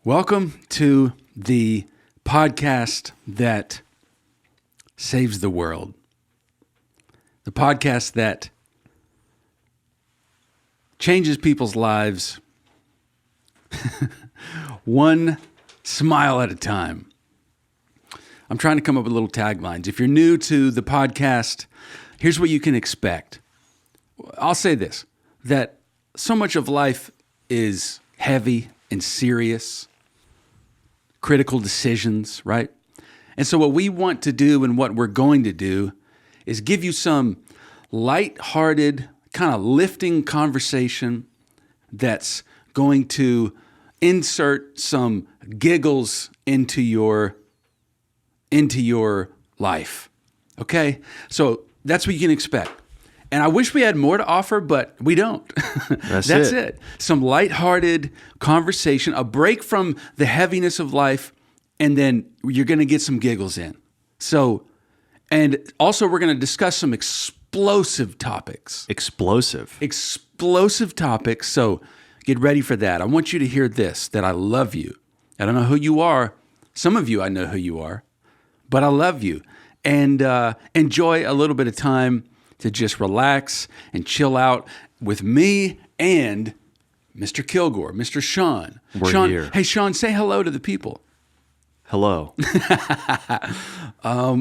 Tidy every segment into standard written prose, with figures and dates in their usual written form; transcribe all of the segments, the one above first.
Welcome to the podcast that saves the world. The podcast that changes people's lives one smile at a time. I'm trying to come up with little taglines. If you're new to the podcast, here's what you can expect. I'll say this, that so much of life is heavy and serious, critical decisions, right? And so what we want to do and what we're going to do is give you some lighthearted, kind of lifting conversation that's going to insert some giggles into your life. Okay? So that's what you can expect. And I wish we had more to offer, but we don't. That's it. Some lighthearted conversation, a break from the heaviness of life, and then you're going to get some giggles in. So, and also we're going to discuss some explosive topics. Explosive topics. So get ready for that. I want you to hear this, that I love you. I don't know who you are. Some of you, I know who you are, but I love you. And enjoy a little bit of time to just relax and chill out with me and Mr. Kilgore, Mr. Sean. We're here. Hey, Sean, say hello to the people. Hello.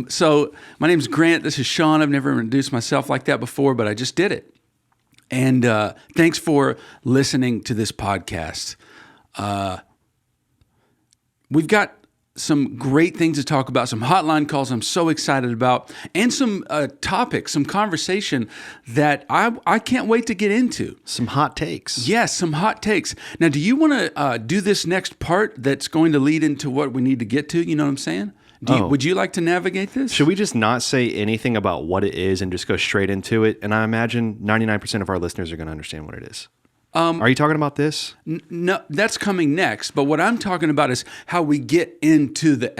So my name's Grant. This is Sean. I've never introduced myself like that before, but I just did it. And thanks for listening to this podcast. We've got some great things to talk about, some hotline calls I'm so excited about, and some topics, some conversation that I can't wait to get into. Some hot takes. Yes, some hot takes. Now, do you want to do this next part that's going to lead into what we need to get to? You know what I'm saying? Would you like to navigate this? Should we just not say anything about what it is and just go straight into it? And I imagine 99% of our listeners are going to understand what it is. Are you talking about this? No, that's coming next. But what I'm talking about is how we get into the,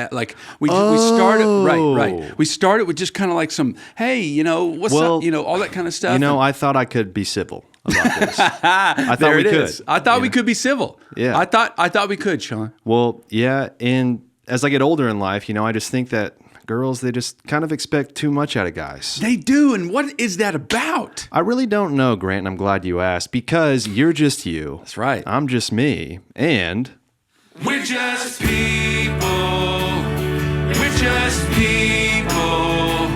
we started, right. We started with just kind of like some, hey, what's up, all that kind of stuff. I thought I could be civil about this. I thought we could. I thought we could be civil. Yeah. I thought we could, Sean. Well, yeah. And as I get older in life, I just think that girls, they just kind of expect too much out of guys. They do, and what is that about? I really don't know, Grant, and I'm glad you asked, because you're just you. That's right. I'm just me, and... We're just people. We're just people.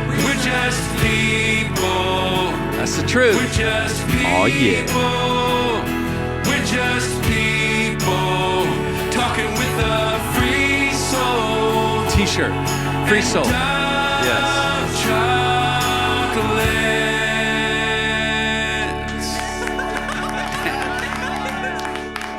We're just people. That's the truth. We're just people. Oh, yeah. We're just people. Talking with a free soul. T-shirt. Free soul. Yes.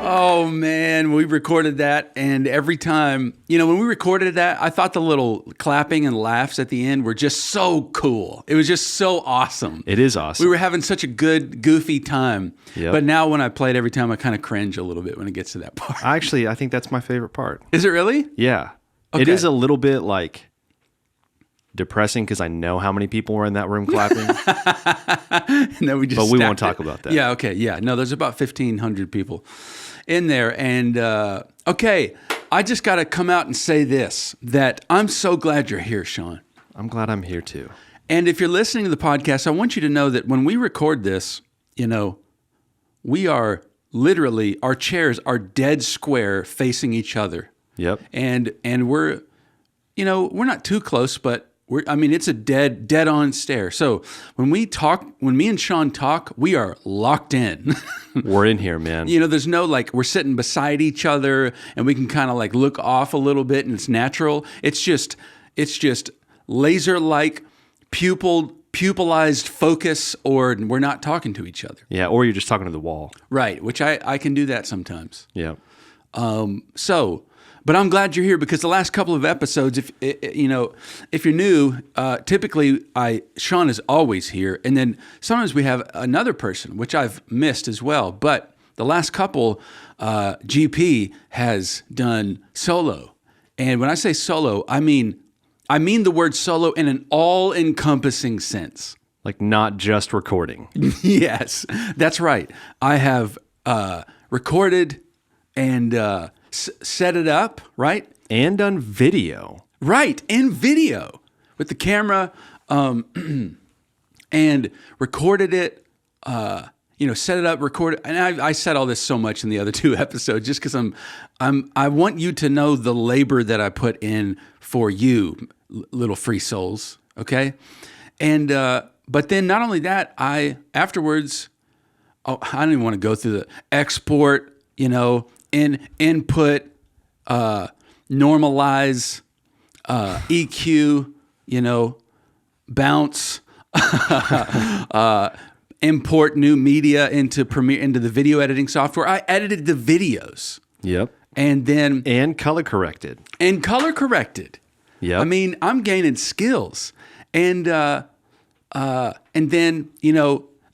Oh man, we recorded that, and every time, when we recorded that, I thought the little clapping and laughs at the end were just so cool. It was just so awesome. It is awesome. We were having such a good, goofy time. Yep. But now when I play it every time, I kind of cringe a little bit when it gets to that part. Actually, I think that's my favorite part. Is it really? Yeah. Okay. It is a little bit depressing because I know how many people were in that room clapping. But we won't talk about that. Yeah, okay. Yeah. No, there's about 1,500 people in there. And, okay, I just got to come out and say this, that I'm so glad you're here, Sean. I'm glad I'm here too. And if you're listening to the podcast, I want you to know that when we record this, we are literally, our chairs are dead square facing each other. Yep. And we're, we're not too close, but it's a dead on stare. So when we talk, when me and Sean talk, we are locked in. We're in here, man. There's no we're sitting beside each other and we can kind of look off a little bit and it's natural. It's just laser-like pupilized focus, or we're not talking to each other. Yeah, or you're just talking to the wall. Right, which I can do that sometimes. Yeah. But I'm glad you're here because the last couple of episodes, if you're new, typically Sean is always here, and then sometimes we have another person, which I've missed as well. But the last couple, GP has done solo, and when I say solo, I mean the word solo in an all-encompassing sense. Like not just recording. Yes, that's right. I have recorded and set it up, right? And done video. Right, in video with the camera, and recorded it. Set it up, record it. And I said all this so much in the other 2 episodes, just because I want you to know the labor that I put in for you, little free souls. Okay, and but then not only that, I afterwards, I don't even want to go through the export, input, normalize, EQ, bounce, import new media into Premiere, into the video editing software. I edited the videos. Yep. And color corrected. Yep. I mean, I'm gaining skills. And then,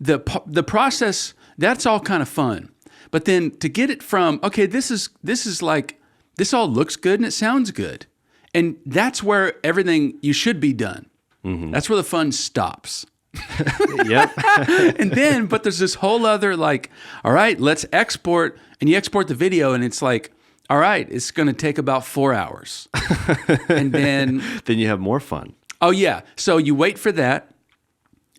the process, that's all kind of fun. But then to get it from, okay, this is like, this all looks good and it sounds good. And that's where everything you should be done. Mm-hmm. That's where the fun stops. Yep. And then, but there's this whole other like, all right, let's export. And you export the video and it's like, all right, it's going to take about 4 hours. And then you have more fun. Oh, yeah. So you wait for that.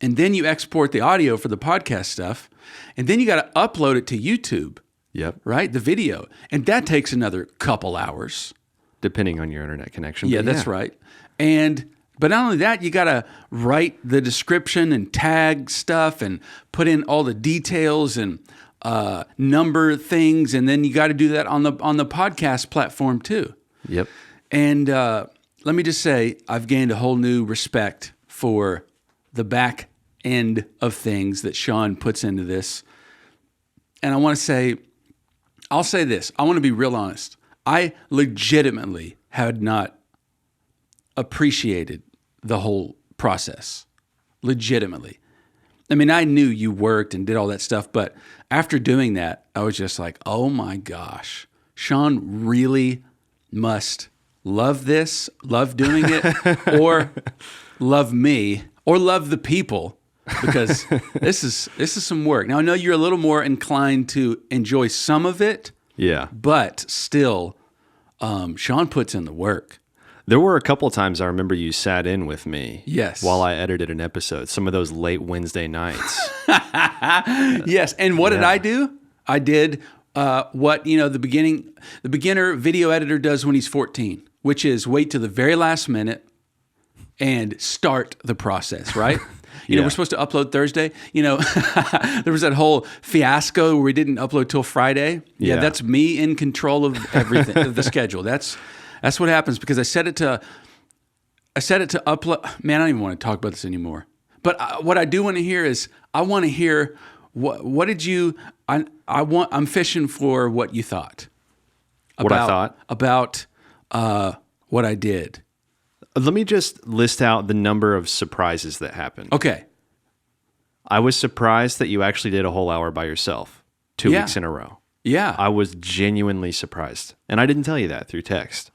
And then you export the audio for the podcast stuff. And then you got to upload it to YouTube. Yep. Right? The video. And that takes another couple hours. Depending on your internet connection. Yeah, that's right. But not only that, you got to write the description and tag stuff and put in all the details and number things. And then you got to do that on the podcast platform too. Yep. And let me just say, I've gained a whole new respect for the back end of things that Sean puts into this. And I want to say, I'll say this. I want to be real honest. I legitimately had not appreciated the whole process. Legitimately. I mean, I knew you worked and did all that stuff, but after doing that, I was just like, oh my gosh, Sean really must love this, love doing it, or love me, or love the people, because this is some work. Now, I know you're a little more inclined to enjoy some of it, yeah, but still, Sean puts in the work. There were a couple of times I remember you sat in with me. Yes. While I edited an episode, some of those late Wednesday nights. Yes. And what did I do? I did what, the beginner video editor does when he's 14, which is wait till the very last minute and start the process, right? We're supposed to upload Thursday. There was that whole fiasco where we didn't upload till Friday. Yeah, that's me in control of everything, of the schedule. That's what happens because I set it to upload. Man, I don't even want to talk about this anymore. But what I do want to hear is I want to hear what did you? I'm fishing for what you thought. What I thought about what I did. Let me just list out the number of surprises that happened. Okay. I was surprised that you actually did a whole hour by yourself 2 weeks in a row. Yeah. I was genuinely surprised. And I didn't tell you that through text.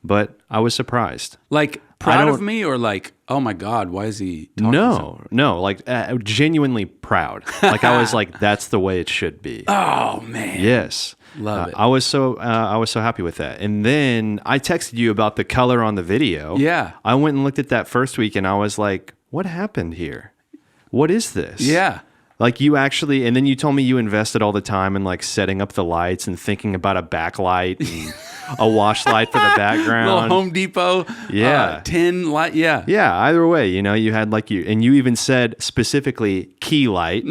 But I was surprised. Like proud of me or like, oh my God, why is he talking? No, like genuinely proud. Like I was like, that's the way it should be. Oh man. Yes. Love it. I was so happy with that. And then I texted you about the color on the video. Yeah. I went and looked at that first week and I was like, what happened here? What is this? Yeah. Like you actually, and then you told me you invested all the time in like setting up the lights and thinking about a backlight and a wash light for the background. Little Home Depot, 10 light, yeah. Yeah, either way, you had like and you even said specifically key light.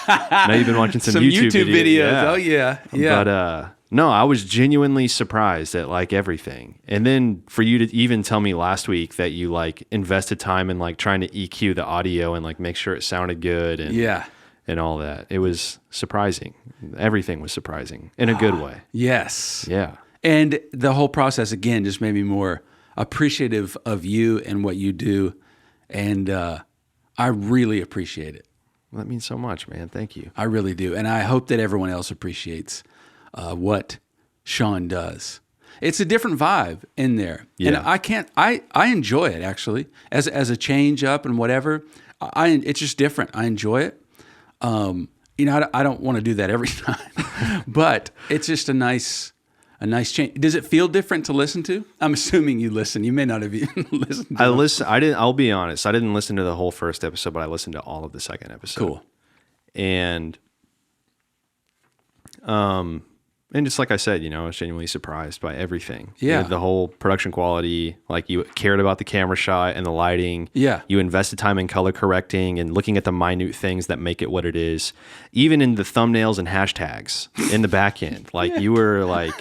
Now you've been watching some YouTube videos. Yeah. Oh yeah, yeah. But no, I was genuinely surprised at like everything. And then for you to even tell me last week that you like invested time in like trying to EQ the audio and like make sure it sounded good and all that. It was surprising. Everything was surprising in a good way. Yes. Yeah. And the whole process, again, just made me more appreciative of you and what you do. And I really appreciate it. Well, that means so much, man. Thank you. I really do. And I hope that everyone else appreciates what Sean does. It's a different vibe in there. Yeah. And I enjoy it, actually, as a change up and whatever. It's just different. I enjoy it. I don't want to do that every time, but it's just a nice a nice change. Does it feel different to listen to? I'm assuming you listen. You may not have even listened to it. I didn't. I'll be honest. I didn't listen to the whole first episode, but I listened to all of the second episode. Cool. And just like I said, I was genuinely surprised by everything. Yeah. The whole production quality, like you cared about the camera shot and the lighting. Yeah. You invested time in color correcting and looking at the minute things that make it what it is. Even in the thumbnails and hashtags in the back end. Like you were like,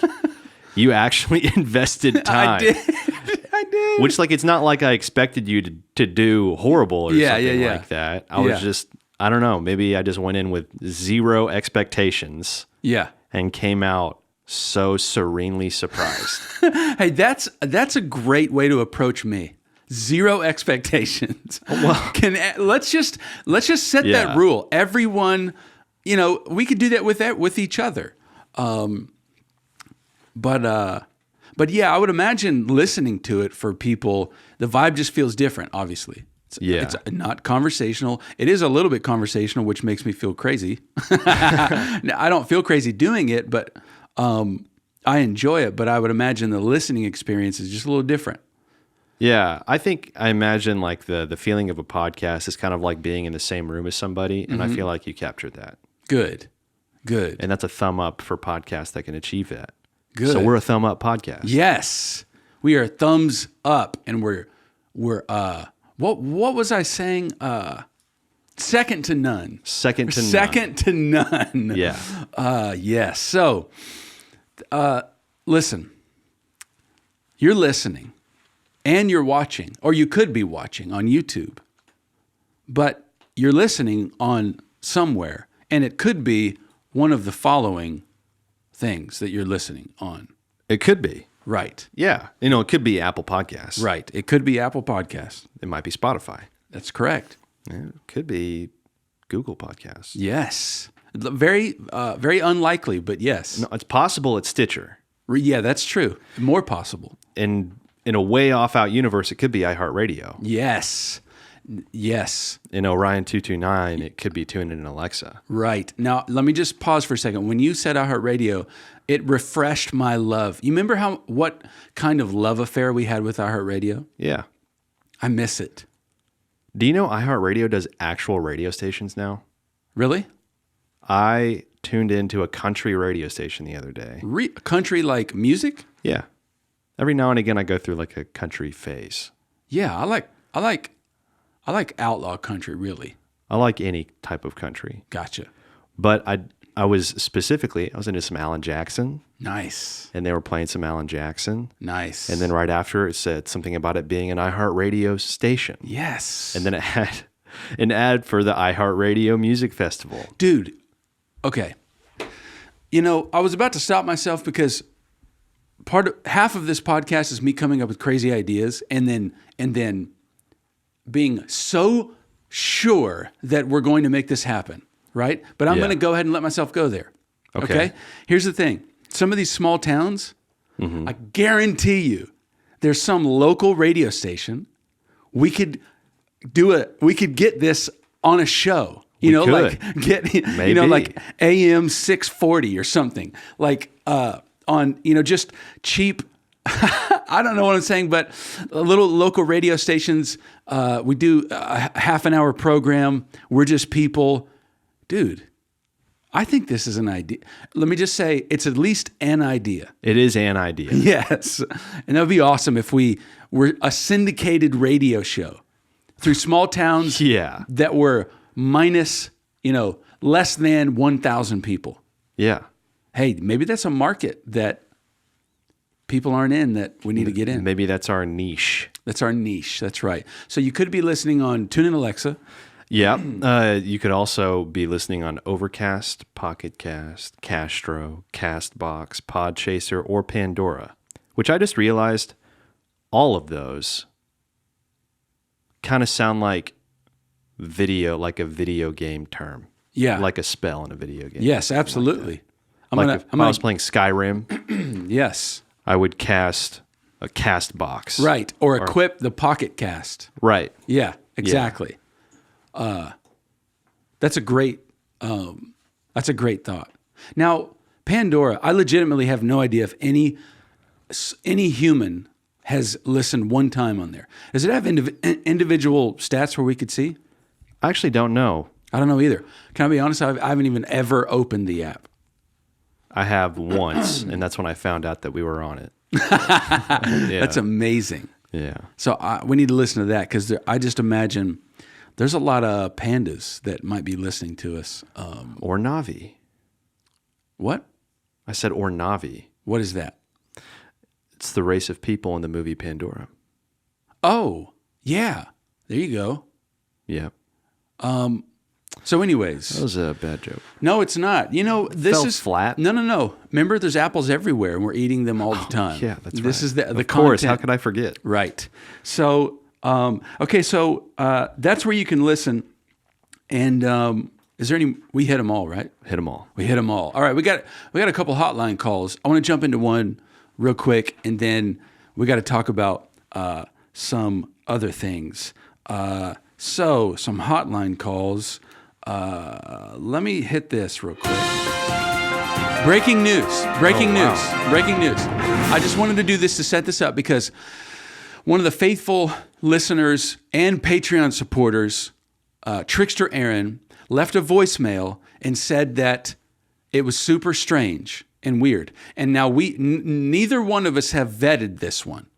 you actually invested time. I did. Which like, it's not like I expected you to do horrible or something like that. I was just, I don't know, maybe I just went in with zero expectations. Yeah. And came out so serenely surprised. Hey, that's a great way to approach me. Zero expectations. Well, let's just set that rule. Everyone, we could do that with each other. But yeah, I would imagine listening to it for people, the vibe just feels different. Obviously. It's not conversational. It is a little bit conversational, which makes me feel crazy. Now, I don't feel crazy doing it, but I enjoy it. But I would imagine the listening experience is just a little different. Yeah, I imagine like the feeling of a podcast is kind of like being in the same room as somebody, and I feel like you captured that. Good. And that's a thumb up for podcasts that can achieve that. Good. So we're a thumb up podcast. Yes, we are thumbs up, and we're What was I saying? Second to none. Second to none. Yeah. Yes. So, listen. You're listening, and you're watching, or you could be watching on YouTube, but you're listening on somewhere, and it could be one of the following things that you're listening on. It could be. Right. Yeah. It could be Apple Podcasts. Right. It could be Apple Podcasts. It might be Spotify. That's correct. It could be Google Podcasts. Yes. Very, very unlikely, but yes. No, it's possible it's Stitcher. Yeah, that's true. More possible. And in a way off out universe, it could be iHeartRadio. Yes. Yes. In Orion 229, it could be tuned in Alexa. Right. Now, let me just pause for a second. When you said iHeartRadio, it refreshed my love. You remember what kind of love affair we had with iHeartRadio? Yeah. I miss it. Do you know iHeartRadio does actual radio stations now? Really? I tuned into a country radio station the other day. Country like music? Yeah. Every now and again, I go through like a country phase. Yeah, I like outlaw country, really. I like any type of country. Gotcha. But I was into some Alan Jackson. Nice. And they were playing some Alan Jackson. Nice. And then right after it said something about it being an iHeartRadio station. Yes. And then it had an ad for the iHeartRadio Music Festival. Dude, okay. I was about to stop myself because half of this podcast is me coming up with crazy ideas and then being so sure that we're going to make this happen, right? But I'm going to go ahead and let myself go there. Okay? Here's the thing. Some of these small towns, I guarantee you, there's some local radio station. We could get this on a show. Like AM 640 or something. Like on just cheap. I don't know what I'm saying, but little local radio stations. We do a half an hour program. We're just people, dude. I think this is an idea. Let me just say, it's at least an idea. It is an idea. Yes, and that would be awesome if we were a syndicated radio show through small towns. Yeah. That were minus, less than 1,000 people. Yeah. Hey, maybe that's a market that people aren't in that we need to get in. Maybe that's our niche. That's our niche. That's right. So you could be listening on TuneIn Alexa. Yeah. You could also be listening on Overcast, Pocket Cast, Castro, Castbox, Podchaser, or Pandora, which I just realized all of those kind of sound like video, like a video game term. Yeah. Like a spell in a video game. Yes, absolutely. If I was playing Skyrim, yes, I would cast a Castbox. Right. Or equip the Pocket Cast. Right. Yeah, exactly. That's a great thought. Now, Pandora, I legitimately have no idea if any human has listened one time on there. Does it have individual stats where we could see? I actually don't know. I don't know either. Can I be honest? I haven't even ever opened the app. I have once, and that's when I found out that we were on it. That's amazing. Yeah. So we need to listen to that because I just imagine there's a lot of pandas that might be listening to us. Or Navi. What? I said or Navi. What is that? It's the race of people in the movie Pandora. Oh, yeah. There you go. Yeah. So anyways. That was a bad joke. No, it's not. You know, this Fell is flat. No. Remember, there's apples everywhere, and we're eating them all the time. Yeah, that's right. This is the of course. content. How could I forget? Right. So, okay. So that's where you can listen. And is there any? We hit them all, right? Hit them all. We hit them all. All right. We got a couple hotline calls. I want to jump into one real quick, and then we got to talk about some other things. So some hotline calls. Let me hit this real quick. Breaking news. I just wanted to do this to set this up because one of the faithful listeners and Patreon supporters, Trickster Aaron, left a voicemail and said that it was super strange and weird. And now neither one of us have vetted this one.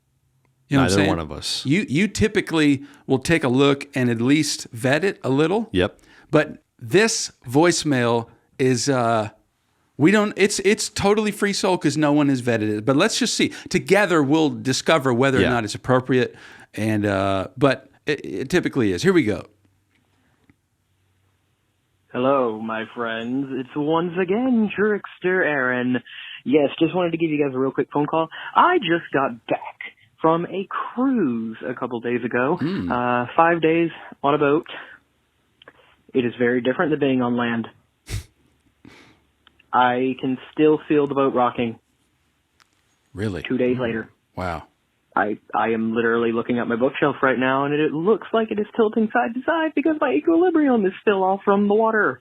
You know Neither what I'm saying? one of us. You typically will take a look and at least vet it a little. Yep. But this voicemail is it's totally free soul because no one has vetted it. But let's just see. Together we'll discover whether or not it's appropriate. And but it typically is. Here we go. Hello, my friends. It's once again Trickster Aaron. Yes, just wanted to give you guys a real quick phone call. I just got back from a cruise a couple days ago. 5 days on a boat. It is very different than being on land. I can still feel the boat rocking. Really? 2 days later. Wow. I am literally looking at my bookshelf right now, and it looks like it is tilting side to side because my equilibrium is still off from the water.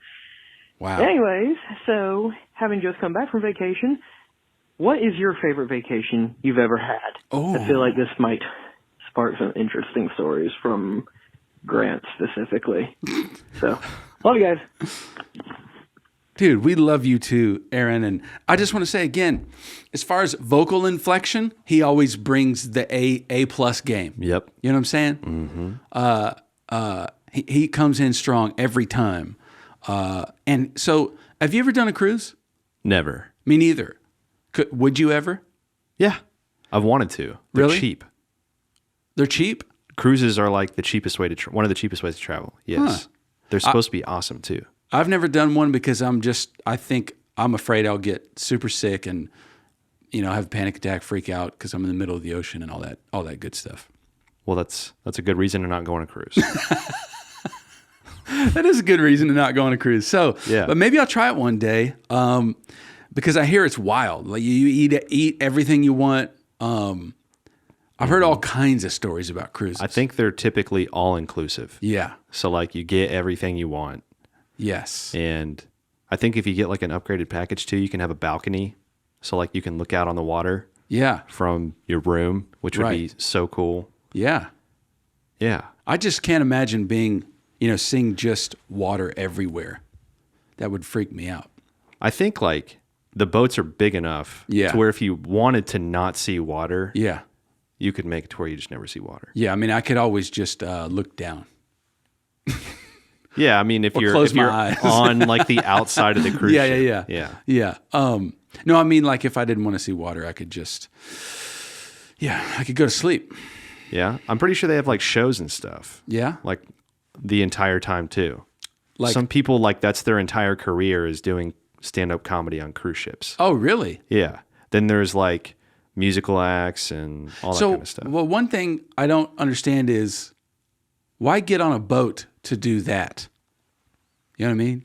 Wow. Anyways, so having just come back from vacation, what is your favorite vacation you've ever had? Oh. I feel like this might spark some interesting stories from Grant specifically. So, love you guys. Dude, we love you too, Aaron. And I just want to say again, as far as vocal inflection, he always brings the A plus game. Yep. You know what I'm saying? Mm-hmm. He comes in strong every time. And so, have you ever done a cruise? Never. Me neither. Would you ever? Yeah. I've wanted to. They're Really? cheap. They're cheap? Cruises are like the cheapest way to one of the cheapest ways to travel. Yes. Huh. They're supposed to be awesome too. I've never done one because I think I'm afraid I'll get super sick and, have a panic attack, freak out because I'm in the middle of the ocean and all that good stuff. Well, that's a good reason to not go on a cruise. That is a good reason to not go on a cruise. So, yeah. But maybe I'll try it one day because I hear it's wild. Like you eat everything you want. I've heard all kinds of stories about cruises. I think they're typically all inclusive. Yeah. So like you get everything you want. Yes. And I think if you get like an upgraded package too, you can have a balcony. So like you can look out on the water. Yeah. From your room, which would be so cool. Yeah. Yeah. I just can't imagine seeing just water everywhere. That would freak me out. I think like the boats are big enough to where if you wanted to not see water, you could make it to where you just never see water. Yeah. I mean, I could always just look down. Yeah, I mean, if you're on like the outside of the cruise ship. Yeah. No, I mean, like if I didn't want to see water, I could just, I could go to sleep. Yeah, I'm pretty sure they have like shows and stuff. Yeah, like the entire time too. Like some people, like that's their entire career is doing stand-up comedy on cruise ships. Oh, really? Yeah. Then there's like musical acts and all that kind of stuff. Well, one thing I don't understand is why get on a boat to do that? You know what I mean?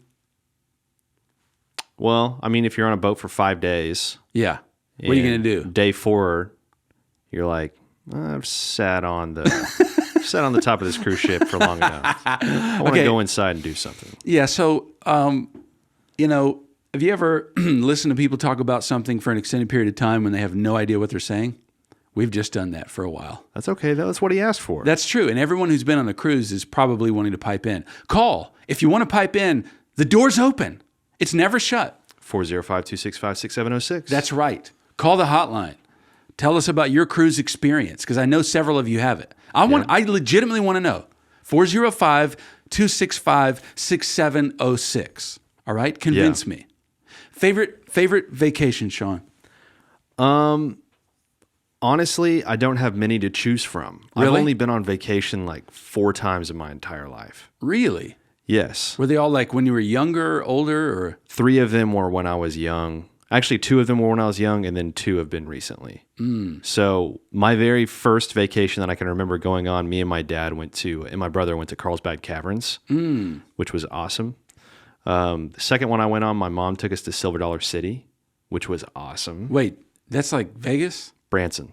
Well, I mean, if you're on a boat for 5 days. Yeah. What are you going to do? Day 4, you're like, I've sat on the top of this cruise ship for long enough. I want to go inside and do something. Yeah. So, Have you ever listened to people talk about something for an extended period of time when they have no idea what they're saying? We've just done that for a while. That's okay. That's what he asked for. That's true. And everyone who's been on a cruise is probably wanting to pipe in. Call. If you want to pipe in, the door's open. It's never shut. 405-265-6706. That's right. Call the hotline. Tell us about your cruise experience, because I know several of you have it. I legitimately want to know. 405-265-6706. All right? Convince me. Favorite vacation, Sean? Honestly, I don't have many to choose from. Really? I've only been on vacation like 4 times in my entire life. Really? Yes. Were they all like when you were younger, older, or? 3 of them were when I was young. Actually, 2 of them were when I was young, and then 2 have been recently. So my very first vacation that I can remember going on, me and my dad and my brother went to Carlsbad Caverns, which was awesome. The second one I went on, my mom took us to Silver Dollar City, which was awesome. Wait, that's like Vegas? Branson.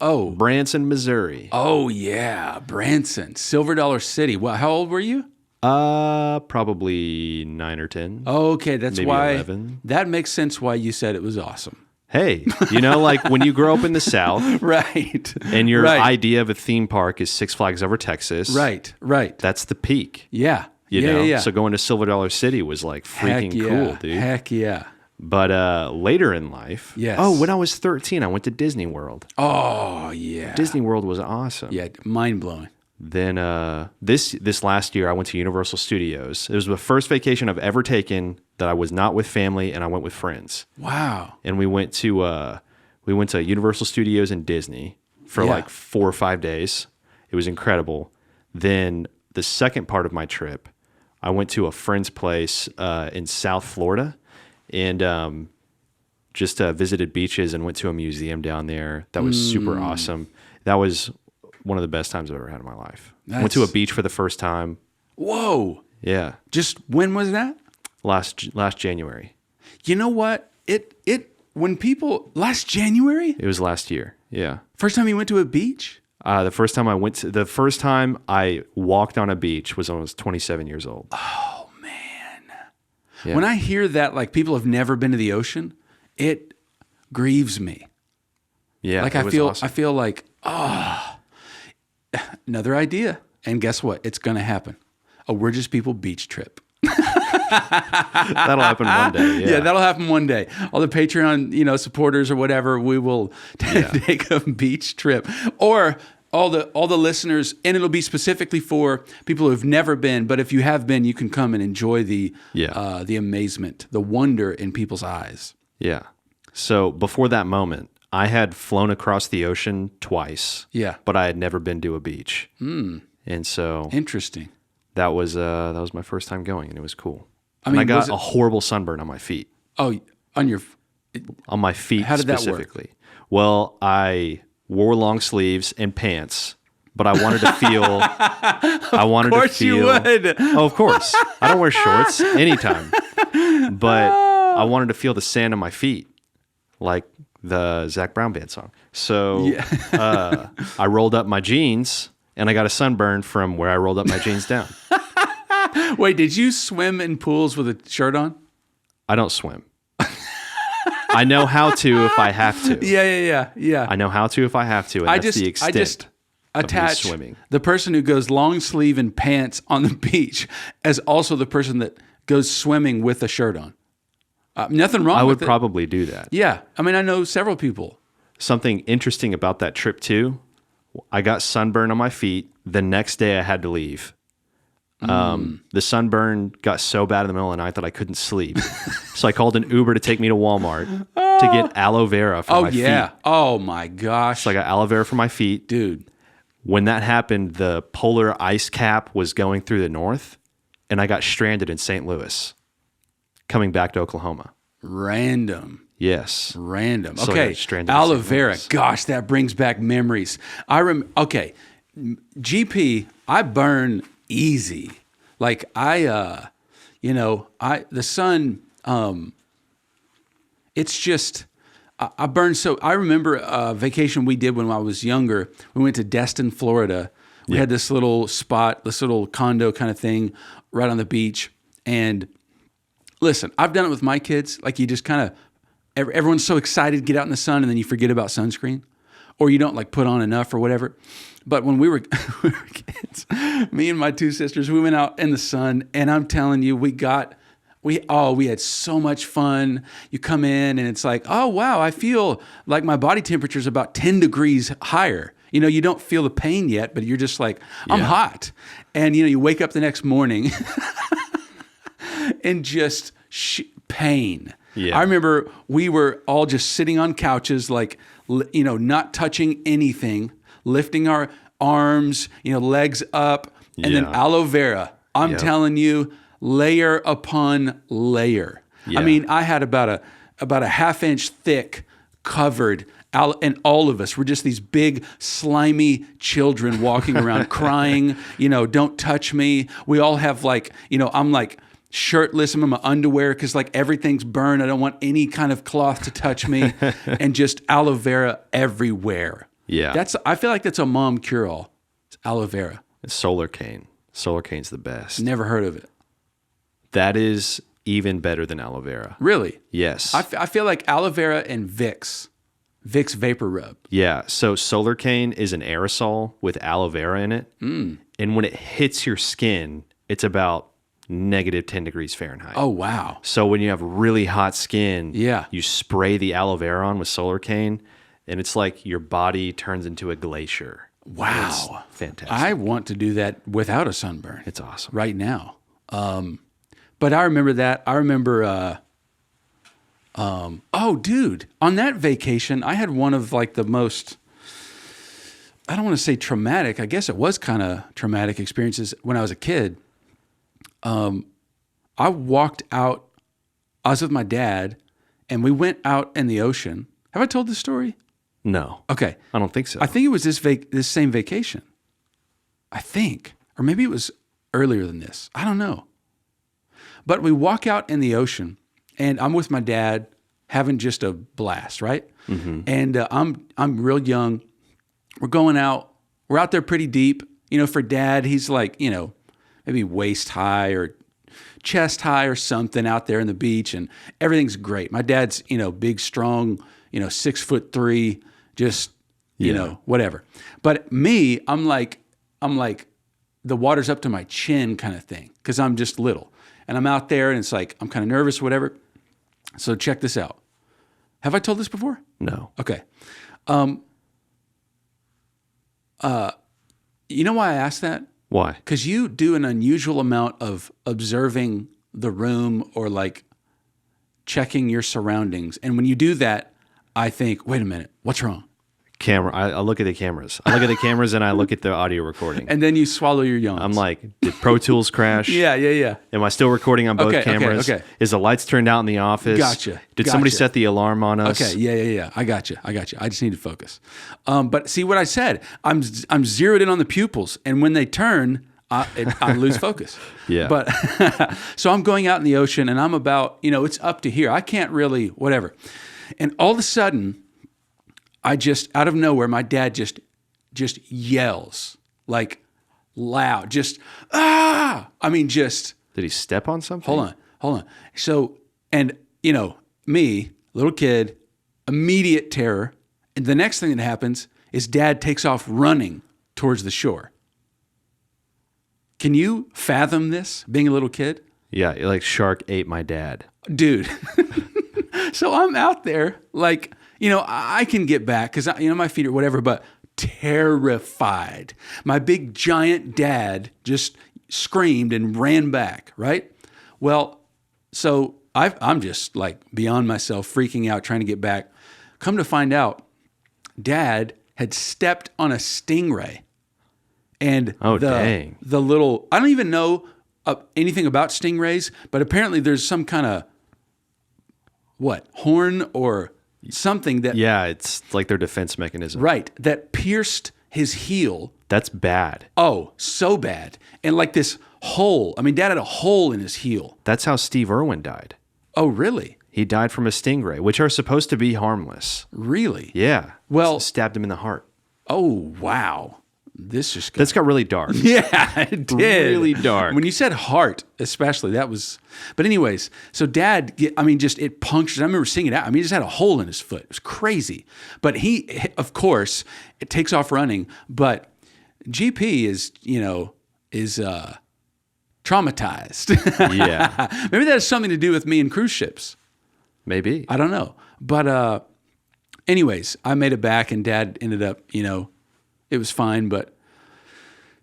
Oh. Branson, Missouri. Oh, yeah. Branson. Silver Dollar City. Well, how old were you? Probably 9 or 10. Okay, that's maybe why. 11. That makes sense why you said it was awesome. Hey, like when you grow up in the South. Right. And your idea of a theme park is Six Flags Over Texas. Right. That's the peak. Yeah. You know? Yeah. So going to Silver Dollar City was like freaking cool, dude. Heck yeah. But later in life, yes. Oh, when I was 13, I went to Disney World. Oh, yeah. Disney World was awesome. Yeah, mind-blowing. Then this last year, I went to Universal Studios. It was the first vacation I've ever taken that I was not with family, and I went with friends. Wow. And we went to Universal Studios and Disney for like 4 or 5 days. It was incredible. Then the second part of my trip, I went to a friend's place in South Florida, and just visited beaches and went to a museum down there. That was super awesome. That was one of the best times I've ever had in my life. Went to a beach for the first time. Whoa. Yeah. Just when was that? Last January. You know what? Last January? It was last year. Yeah. First time you went to a beach? The first time I walked on a beach was when I was 27 years old. Oh man. Yeah. When I hear that, like people have never been to the ocean, it grieves me. Yeah. Like I feel like, another idea. And guess what? It's going to happen. A We're Just People beach trip. That'll happen one day. Yeah, that'll happen one day. All the Patreon, supporters or whatever, we will take a beach trip. Or all the listeners, and it'll be specifically for people who have never been, but if you have been, you can come and enjoy the amazement, the wonder in people's eyes. Yeah. So before that moment, I had flown across the ocean twice. Yeah. But I had never been to a beach. And so Interesting. that was my first time going, and it was cool. I mean, I got a horrible sunburn on my feet. Oh, on my feet How did that work? specifically. Well, I wore long sleeves and pants, but I wanted to feel. Of course you would. Oh, of course. I don't wear shorts anytime, but I wanted to feel the sand on my feet, like the Zach Brown Band song. So I rolled up my jeans, and I got a sunburn from where I rolled up my jeans down. Wait, did you swim in pools with a shirt on? I don't swim. I know how to if I have to. Yeah. I know how to if I have to, and that's the extent. I just attach swimming. the person who goes long sleeve and pants on the beach as also the person that goes swimming with a shirt on. Nothing wrong with it. I would probably do that. Yeah. I mean, I know several people. Something interesting about that trip too, I got sunburn on my feet. The next day I had to leave. The sunburn got so bad in the middle of the night that I couldn't sleep. So I called an Uber to take me to Walmart to get aloe vera for my feet. Oh my gosh. So I got aloe vera for my feet. Dude. When that happened, the polar ice cap was going through the north, and I got stranded in St. Louis, coming back to Oklahoma. Random. Yes. Random. So I Okay. got stranded in Aloe St. vera. Louis. Gosh, that brings back memories. Okay. GP, I burn easy. Like the sun, it's just, I burn so, I remember a vacation we did when I was younger. We went to Destin, Florida. We had this little spot, this little condo kind of thing right on the beach. And listen, I've done it with my kids. Like you just kind of, everyone's so excited to get out in the sun and then you forget about sunscreen or you don't like put on enough or whatever. But when we were kids, me and my two sisters, we went out in the sun and I'm telling you, we had so much fun. You come in and it's like, oh, wow, I feel like my body temperature is about 10 degrees higher. You know, you don't feel the pain yet, but you're just like, I'm hot. And, you know, you wake up the next morning and just pain. Yeah. I remember we were all just sitting on couches, like, you know, not touching anything, lifting our arms, you know, legs up, and then aloe vera. I'm telling you, layer upon layer. Yeah. I mean, I had about a half-inch thick covered, and all of us were just these big, slimy children walking around crying, you know, don't touch me. We all have like, you know, I'm like shirtless, I'm in my underwear because like everything's burned. I don't want any kind of cloth to touch me and just aloe vera everywhere. Yeah. I feel like that's a mom cure-all. It's aloe vera. It's solar cane. Solar cane's the best. Never heard of it. That is even better than aloe vera. Really? Yes. I feel like aloe vera and Vicks Vapor Rub. Yeah. So solar cane is an aerosol with aloe vera in it. Mm. And when it hits your skin, it's about negative 10 degrees Fahrenheit. Oh, wow. So when you have really hot skin, yeah, you spray the aloe vera on with solar cane, and it's like your body turns into a glacier. Wow. It's fantastic. I want to do that without a sunburn. It's awesome. Right now. But I remember that. I remember, oh, dude, on that vacation, I had one of like the most, I don't want to say traumatic. I guess it was kind of traumatic experiences when I was a kid. I walked out, I was with my dad, and we went out in the ocean. Have I told this story? No. Okay. I don't think so. I think it was this same vacation. I think. Or maybe it was earlier than this. I don't know. But we walk out in the ocean, and I'm with my dad having just a blast, right? Mm-hmm. And I'm real young. We're going out. We're out there pretty deep. You know, for Dad, he's like, you know, maybe waist high or chest high or something out there in the beach, and everything's great. My dad's, you know, big, strong, you know, 6'3", just, you know, whatever. But me, I'm like the water's up to my chin kind of thing because I'm just little. And I'm out there and it's like, I'm kind of nervous, whatever. So check this out. Have I told this before? No. Okay. You know why I asked that? Why? Because you do an unusual amount of observing the room or like checking your surroundings. And when you do that, I think, wait a minute, what's wrong? Camera. I look at the cameras. I look at the cameras and I look at the audio recording. And then you swallow your yawns. I'm like, did Pro Tools crash? Yeah. Am I still recording on both cameras? Okay. Is the lights turned out in the office? Gotcha. Did somebody set the alarm on us? Okay. Yeah. I got you. I just need to focus. But see what I said. I'm zeroed in on the pupils, and when they turn, I lose focus. Yeah. But so I'm going out in the ocean, and I'm about, you know, it's up to here. I can't really, whatever. And all of a sudden, I just, out of nowhere, my dad just yells, like loud, just, ah! I mean, just. Did he step on something? Hold on. So, and, you know, me, little kid, immediate terror. And the next thing that happens is Dad takes off running towards the shore. Can you fathom this, being a little kid? Yeah, like shark ate my dad. Dude. So I'm out there, like, you know, I can get back because, you know, my feet or whatever, but terrified. My big giant dad just screamed and ran back, right? Well, so I'm just like beyond myself, freaking out, trying to get back. Come to find out, Dad had stepped on a stingray. And dang. The little, I don't even know anything about stingrays, but apparently there's some kind of, horn or something that... Yeah, it's like their defense mechanism. Right, that pierced his heel. That's bad. Oh, so bad. And like this hole. I mean, Dad had a hole in his heel. That's how Steve Irwin died. Oh, really? He died from a stingray, which are supposed to be harmless. Really? Yeah. Well... Stabbed him in the heart. Oh, wow. this just got... That's got really dark. Yeah, it did. Really dark. When you said heart, especially, that was... But anyways, so Dad, just it punctured. I remember seeing it out. He just had a hole in his foot. It was crazy. But he, of course, it takes off running. But GP is traumatized. Yeah. Maybe that has something to do with me and cruise ships. Maybe. I don't know. But anyways, I made it back and Dad ended up, it was fine. But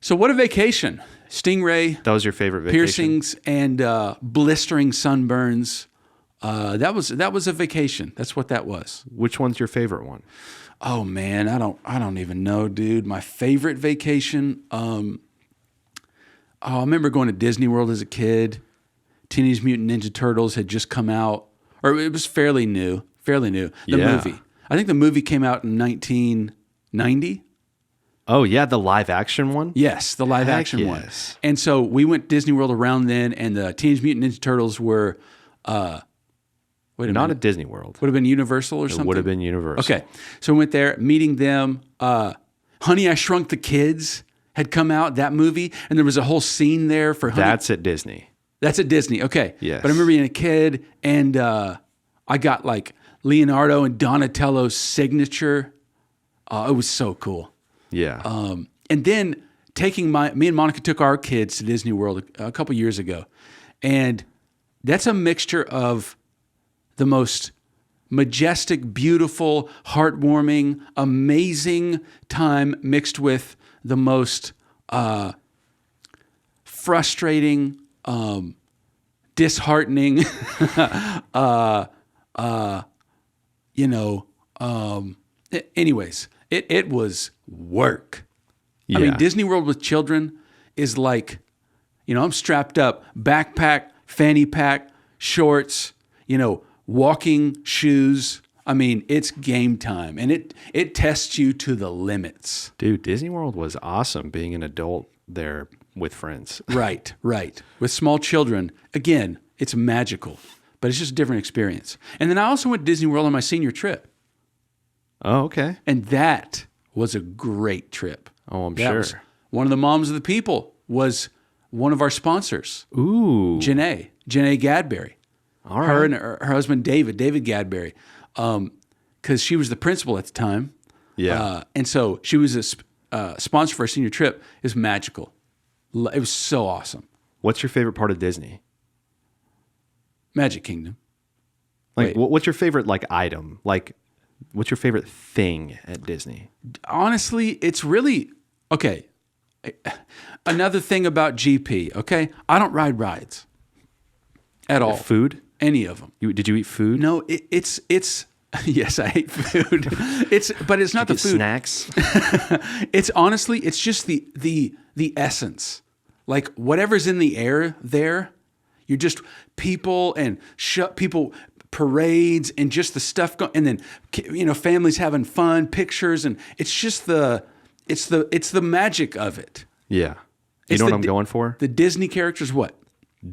so what a vacation. Stingray. That was your favorite vacation? Piercings and blistering sunburns. That was a vacation. That's what that was. Which one's your favorite one? Oh man, I don't even know, dude. My favorite vacation. I remember going to Disney World as a kid. Teenage Mutant Ninja Turtles had just come out, or it was fairly new. The movie. I think the movie came out in 1990. Oh yeah, the live action one? Yes, the live action one. And so we went to Disney World around then, and the Teenage Mutant Ninja Turtles were, Not at Disney World. Would have been Universal or something? It would have been Universal. Okay. So we went there, meeting them. Honey, I Shrunk the Kids had come out, that movie, and there was a whole scene there for Honey. That's at Disney. That's at Disney, okay. Yes. But I remember being a kid, and I got like Leonardo and Donatello's signature. It was so cool. Yeah. And then me and Monica took our kids to Disney World a couple years ago, and that's a mixture of the most majestic, beautiful, heartwarming, amazing time mixed with the most frustrating, disheartening, anyways, it was work. Yeah. I mean, Disney World with children is like, I'm strapped up, backpack, fanny pack, shorts, walking shoes. I mean, it's game time, and it tests you to the limits. Dude, Disney World was awesome being an adult there with friends. Right. With small children, again, it's magical, but it's just a different experience. And then I also went to Disney World on my senior trip. Oh, okay. And that was a great trip. Oh, I'm sure. One of the moms of the people was one of our sponsors. Ooh. Janae Gadberry. All right. Her and her husband, David Gadberry. Because she was the principal at the time. Yeah. And so she was a sponsor for our senior trip. It was magical. It was so awesome. What's your favorite part of Disney? Magic Kingdom. Like, what's your favorite, item? What's your favorite thing at Disney? Honestly, it's really... Okay. Another thing about GP, okay? I don't ride rides at all. Food? Any of them. Did you eat food? No, it's yes, I ate food. But it's not the food. Snacks? It's honestly, it's just the essence. Like whatever's in the air there, you're just people and people parades and just the stuff going, and then families having fun, pictures, and it's just it's the magic of it. Yeah. You know what I'm going for? The Disney characters, what?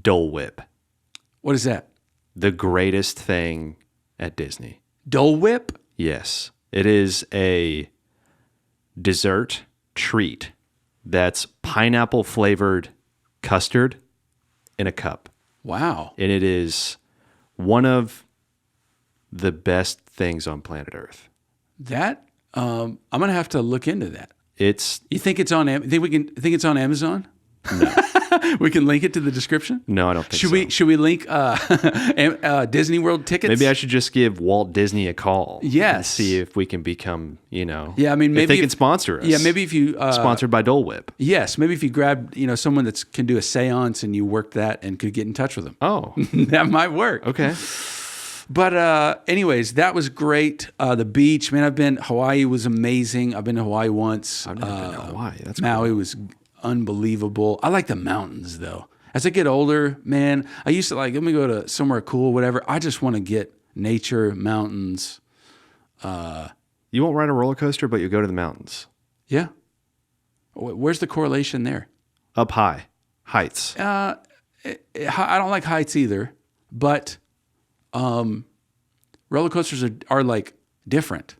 Dole Whip. What is that? The greatest thing at Disney. Dole Whip? Yes. It is a dessert treat that's pineapple flavored custard in a cup. Wow. And it is one of the best things on planet Earth. That I'm gonna have to look into that. You think it's on? Think it's on Amazon? No. We can link it to the description. No, I don't think so. Should we link Disney World tickets? Maybe I should just give Walt Disney a call. Yes. And see if we can become, Yeah, I mean, maybe if they can sponsor us. Yeah, maybe if you sponsored by Dole Whip. Yes, maybe if you grab someone that can do a seance and you work that and could get in touch with them. Oh, that might work. Okay. But anyways, that was great. The beach, man. Hawaii was amazing. I've been to Hawaii once. I've never been to Hawaii. That's Maui cool. was unbelievable. I like the mountains though. As I get older, man, I used to let me go to somewhere cool, whatever. I just want to get nature, mountains. You won't ride a roller coaster, but you go to the mountains. Yeah. Where's the correlation there? Up high. Heights. I don't like heights either, but roller coasters are like different.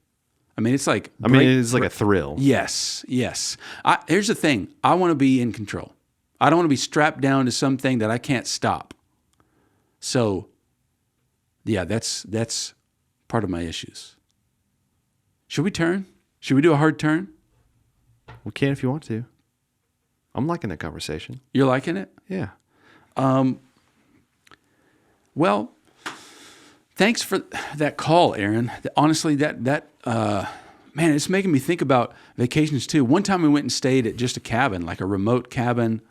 I mean, it's like it's like a thrill. Yes. Here's the thing. I want to be in control. I don't want to be strapped down to something that I can't stop. So, yeah, that's part of my issues. Should we turn? Should we do a hard turn? We can if you want to. I'm liking that conversation. You're liking it? Yeah. Well, thanks for that call, Aaron. Honestly, that man, it's making me think about vacations too. One time we went and stayed at just a cabin, like a remote cabin,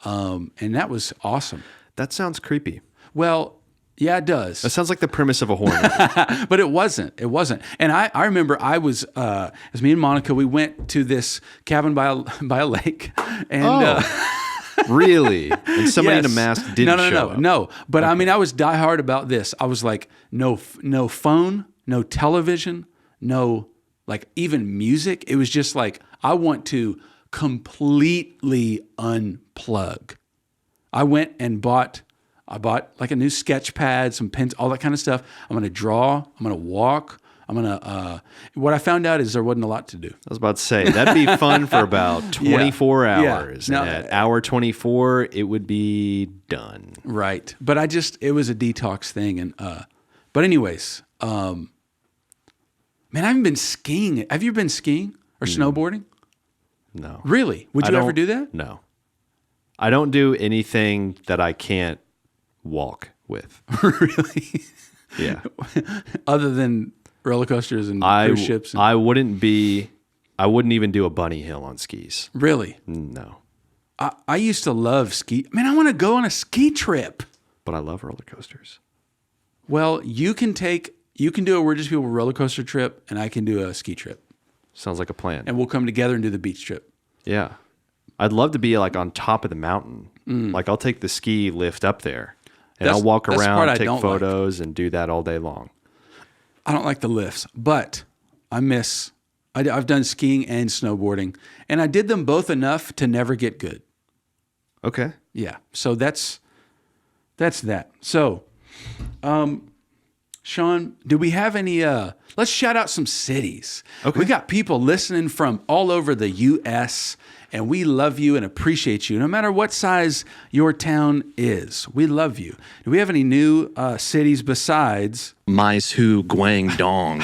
and that was awesome. That sounds creepy. Well, yeah, it does. That sounds like the premise of a horror movie. But it wasn't. And I remember I was, as me and Monica, we went to this cabin by a lake. And, really? And somebody in a mask didn't show up? No. But okay. I mean, I was diehard about this. I was like, no phone, no television, no, like even music. It was just like, I want to completely unplug. I went and bought like a new sketch pad, some pens, all that kind of stuff. I'm going to draw. I'm going to walk. What I found out is there wasn't a lot to do. I was about to say, that'd be fun for about 24 hours. Yeah. And at hour 24, it would be done. Right. But it was a detox thing. And, but anyways, man, I haven't been skiing. Have you been skiing or snowboarding? No. Really? Would you ever do that? No. I don't do anything that I can't walk with. Really? Yeah. Other than roller coasters and cruise ships? I wouldn't even do a bunny hill on skis. Really? No. I used to love ski. Man, I want to go on a ski trip. But I love roller coasters. Well, you can do a We're Just People roller coaster trip, and I can do a ski trip. Sounds like a plan. And we'll come together and do the beach trip. Yeah. I'd love to be like on top of the mountain. Like I'll take the ski lift up there and I'll walk around, take photos and do that all day long. I don't like the lifts, but I've done skiing and snowboarding, and I did them both enough to never get good. Okay. Yeah. So that's that. So, Sean, do we have any, let's shout out some cities. Okay. We got people listening from all over the U.S., and we love you and appreciate you, no matter what size your town is. We love you. Do we have any new cities besides Mais Hu Guangdong?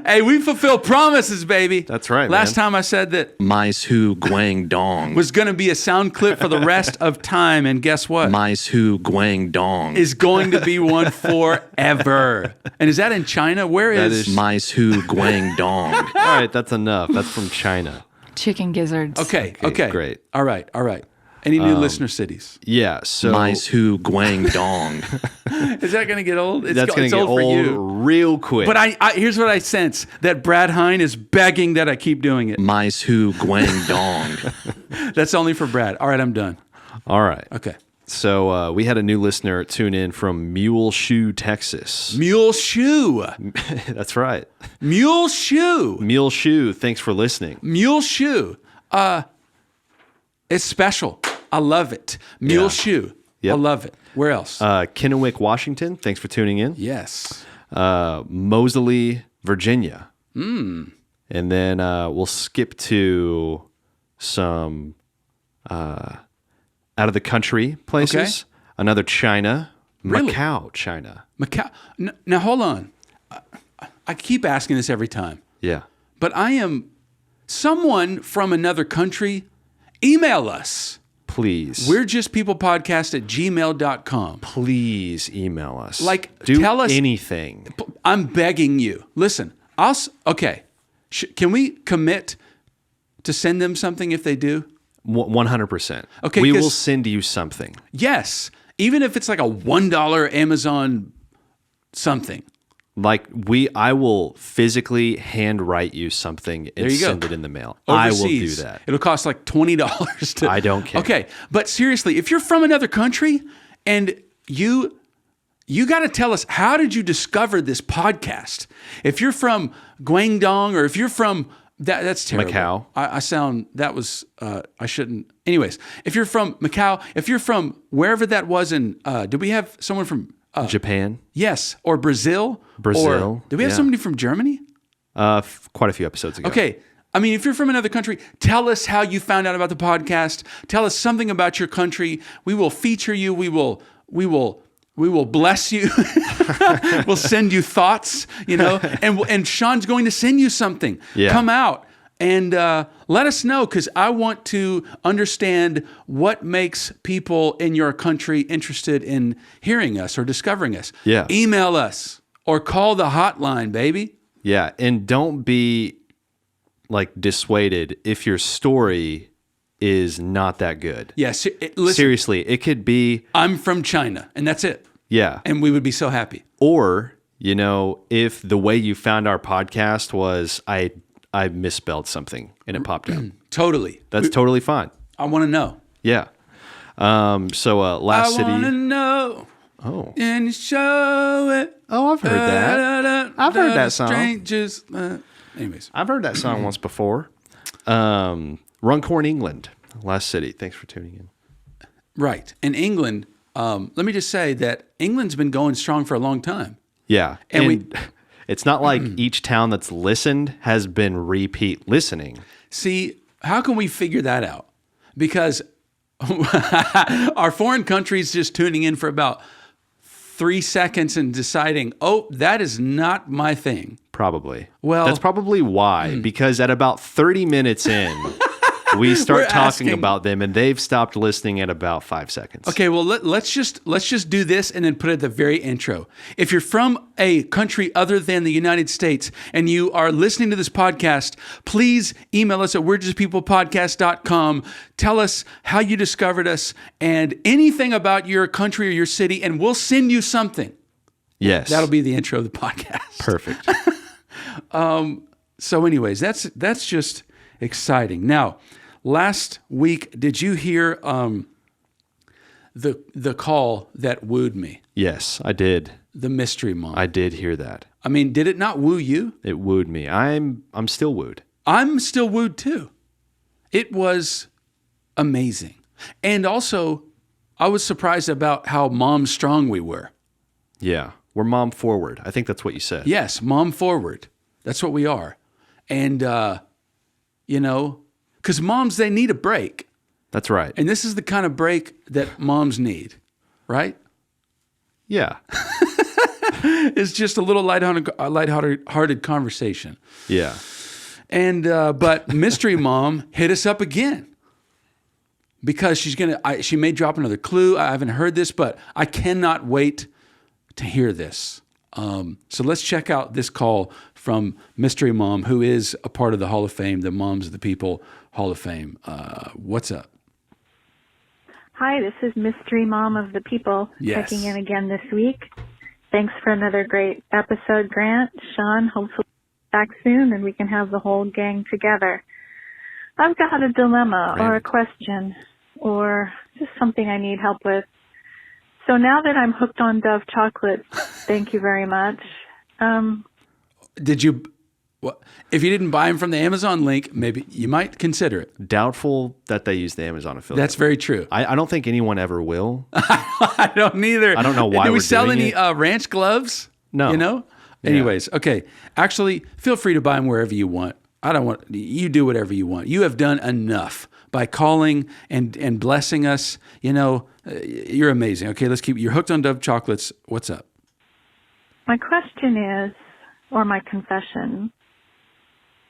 Hey, we fulfill promises, baby. That's right, Last time I said that Mais Hu Guangdong was going to be a sound clip for the rest of time, and guess what? Mais Hu Guangdong is going to be one forever. And is that in China? Where is Mais Hu Guangdong? All right, that's enough. That's from China. Chicken gizzards. Okay. Great. All right. Any new listener cities? Yeah, so Mais Hu Guangdong. Is that going to get old? That's going to get old for you. real quick. But I here's what I sense, that Brad Hine is begging that I keep doing it. Mais Hu Guangdong. That's only for Brad. All right, I'm done. All right. Okay. So we had a new listener tune in from Muleshoe, Texas. Muleshoe. That's right. Muleshoe. Muleshoe, thanks for listening. Muleshoe. It's special. I love it. Muleshoe. Yep. I love it. Where else? Kennewick, Washington, thanks for tuning in. Yes. Moseley, Virginia. And then we'll skip to some out of the country places. Okay. Another China. Really? Macau, China. Macau. Now, hold on. I keep asking this every time. Yeah. But I am someone from another country. Email us. Please. We're just people podcast at gmail.com. Please email us. Tell us anything. I'm begging you. Listen, okay. Can we commit to send them something if they do? 100%. Okay. We will send you something. Yes. Even if it's like a $1 Amazon something. I will physically handwrite you something and send it in the mail. Overseas, I will do that. It'll cost like $20 to. I don't care. Okay, but seriously, if you're from another country and you got to tell us, how did you discover this podcast? If you're from Guangdong or if you're from that's terrible. Macau. I shouldn't. Anyways, if you're from Macau, if you're from wherever that was in, did we have someone from Japan, Yes, or Brazil. Brazil, Or, do we have yeah. somebody from Germany? quite a few episodes ago. Okay. I mean, if you're from another country, tell us how you found out about the podcast. Tell us something about your country. We will feature you. We will bless you. We'll send you thoughts, and Sean's going to send you something. Yeah. Come out and let us know, because I want to understand what makes people in your country interested in hearing us or discovering us. Yeah. Email us or call the hotline, baby. Yeah, and don't be like dissuaded if your story is not that good. Yes. Listen, Seriously, it could be, I'm from China, and that's it. yeah. And we would be so happy. Or, if the way you found our podcast was I misspelled something and it popped out. Totally. That's totally fine. I want to know. Yeah. So last I want to city. know. Oh. And you show it. Oh, I've heard that. I've heard that song. Strangers. Anyways. I've heard that song once before. Runcorn, England. Last city. Thanks for tuning in. Right. In England, let me just say that England's been going strong for a long time. Yeah. And it's not like each town that's listened has been repeat listening. See, how can we figure that out? Because our foreign countries just tuning in for about 3 seconds and deciding, oh, that is not my thing. Probably. Well- that's probably why. Because at about 30 minutes in, we start We're talking asking- about them, and they've stopped listening at about 5 seconds. Okay, well let's just do this and then put it at the very intro. If you're from a country other than the United States and you are listening to this podcast, please email us at we'rejustpeoplepodcast.com. Tell us how you discovered us and anything about your country or your city, and we'll send you something. Yes. That'll be the intro of the podcast. perfect. So anyways, that's just exciting. Now, last week, did you hear the call that wooed me? Yes, I did. The mystery mom. I did hear that. I mean, did it not woo you? It wooed me. I'm still wooed. I'm still wooed too. It was amazing. And also, I was surprised about how mom strong we were. Yeah. We're mom forward. I think that's what you said. Yes, mom forward. That's what we are. And, because moms, they need a break. That's right. And this is the kind of break that moms need, right? Yeah. It's just a little lighthearted conversation. Yeah. And but Mystery Mom hit us up again because she may drop another clue. I haven't heard this, but I cannot wait to hear this. So let's check out this call from Mystery Mom, who is a part of the Hall of Fame, the Moms of the People Hall of Fame. What's up? Hi, this is Mystery Mom of the People Yes. checking in again this week. Thanks for another great episode, Grant. Sean, hopefully back soon and we can have the whole gang together. I've got a dilemma or a question or just something I need help with. So now that I'm hooked on Dove chocolates, thank you very much. Did you? Well, if you didn't buy them from the Amazon link, maybe you might consider it. Doubtful that they use the Amazon affiliate. That's very true. I don't think anyone ever will. I don't either. I don't know why Do we we're sell doing any it. ranch gloves? No. Yeah. Anyways, okay. Actually, feel free to buy them wherever you want. You do whatever you want. You have done enough by calling and blessing us. You're amazing. Okay, you're hooked on Dove chocolates. What's up? My question is, or my confession,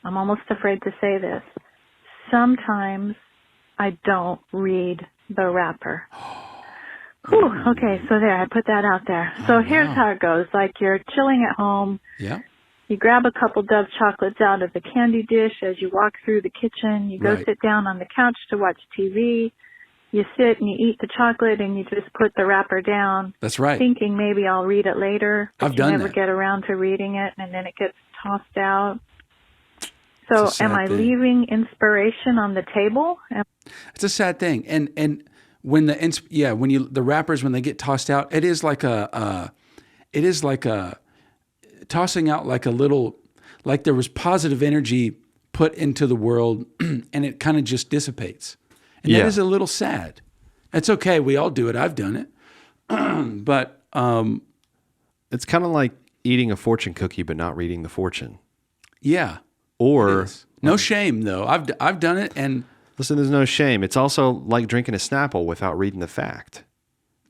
I'm almost afraid to say this. Sometimes I don't read the wrapper. Whew, okay, so there, I put that out there. So here's how it goes. Like you're chilling at home. Yeah. You grab a couple Dove chocolates out of the candy dish as you walk through the kitchen. You go Right. sit down on the couch to watch TV. You sit and you eat the chocolate and you just put the wrapper down. That's right. Thinking maybe I'll read it later. But I've done you never that. get around to reading it and then it gets tossed out. So It's a sad am I thing. leaving inspiration on the table? It's a sad thing. And when the wrappers, when they get tossed out, it is like a tossing out like a little, like there was positive energy put into the world and it kind of just dissipates. And Yeah. that is a little sad. It's okay. We all do it. I've done it. But It's kind of like eating a fortune cookie but not reading the fortune. Yeah. Or no shame though. I've done it, and listen, there's no shame. It's also like drinking a Snapple without reading the fact.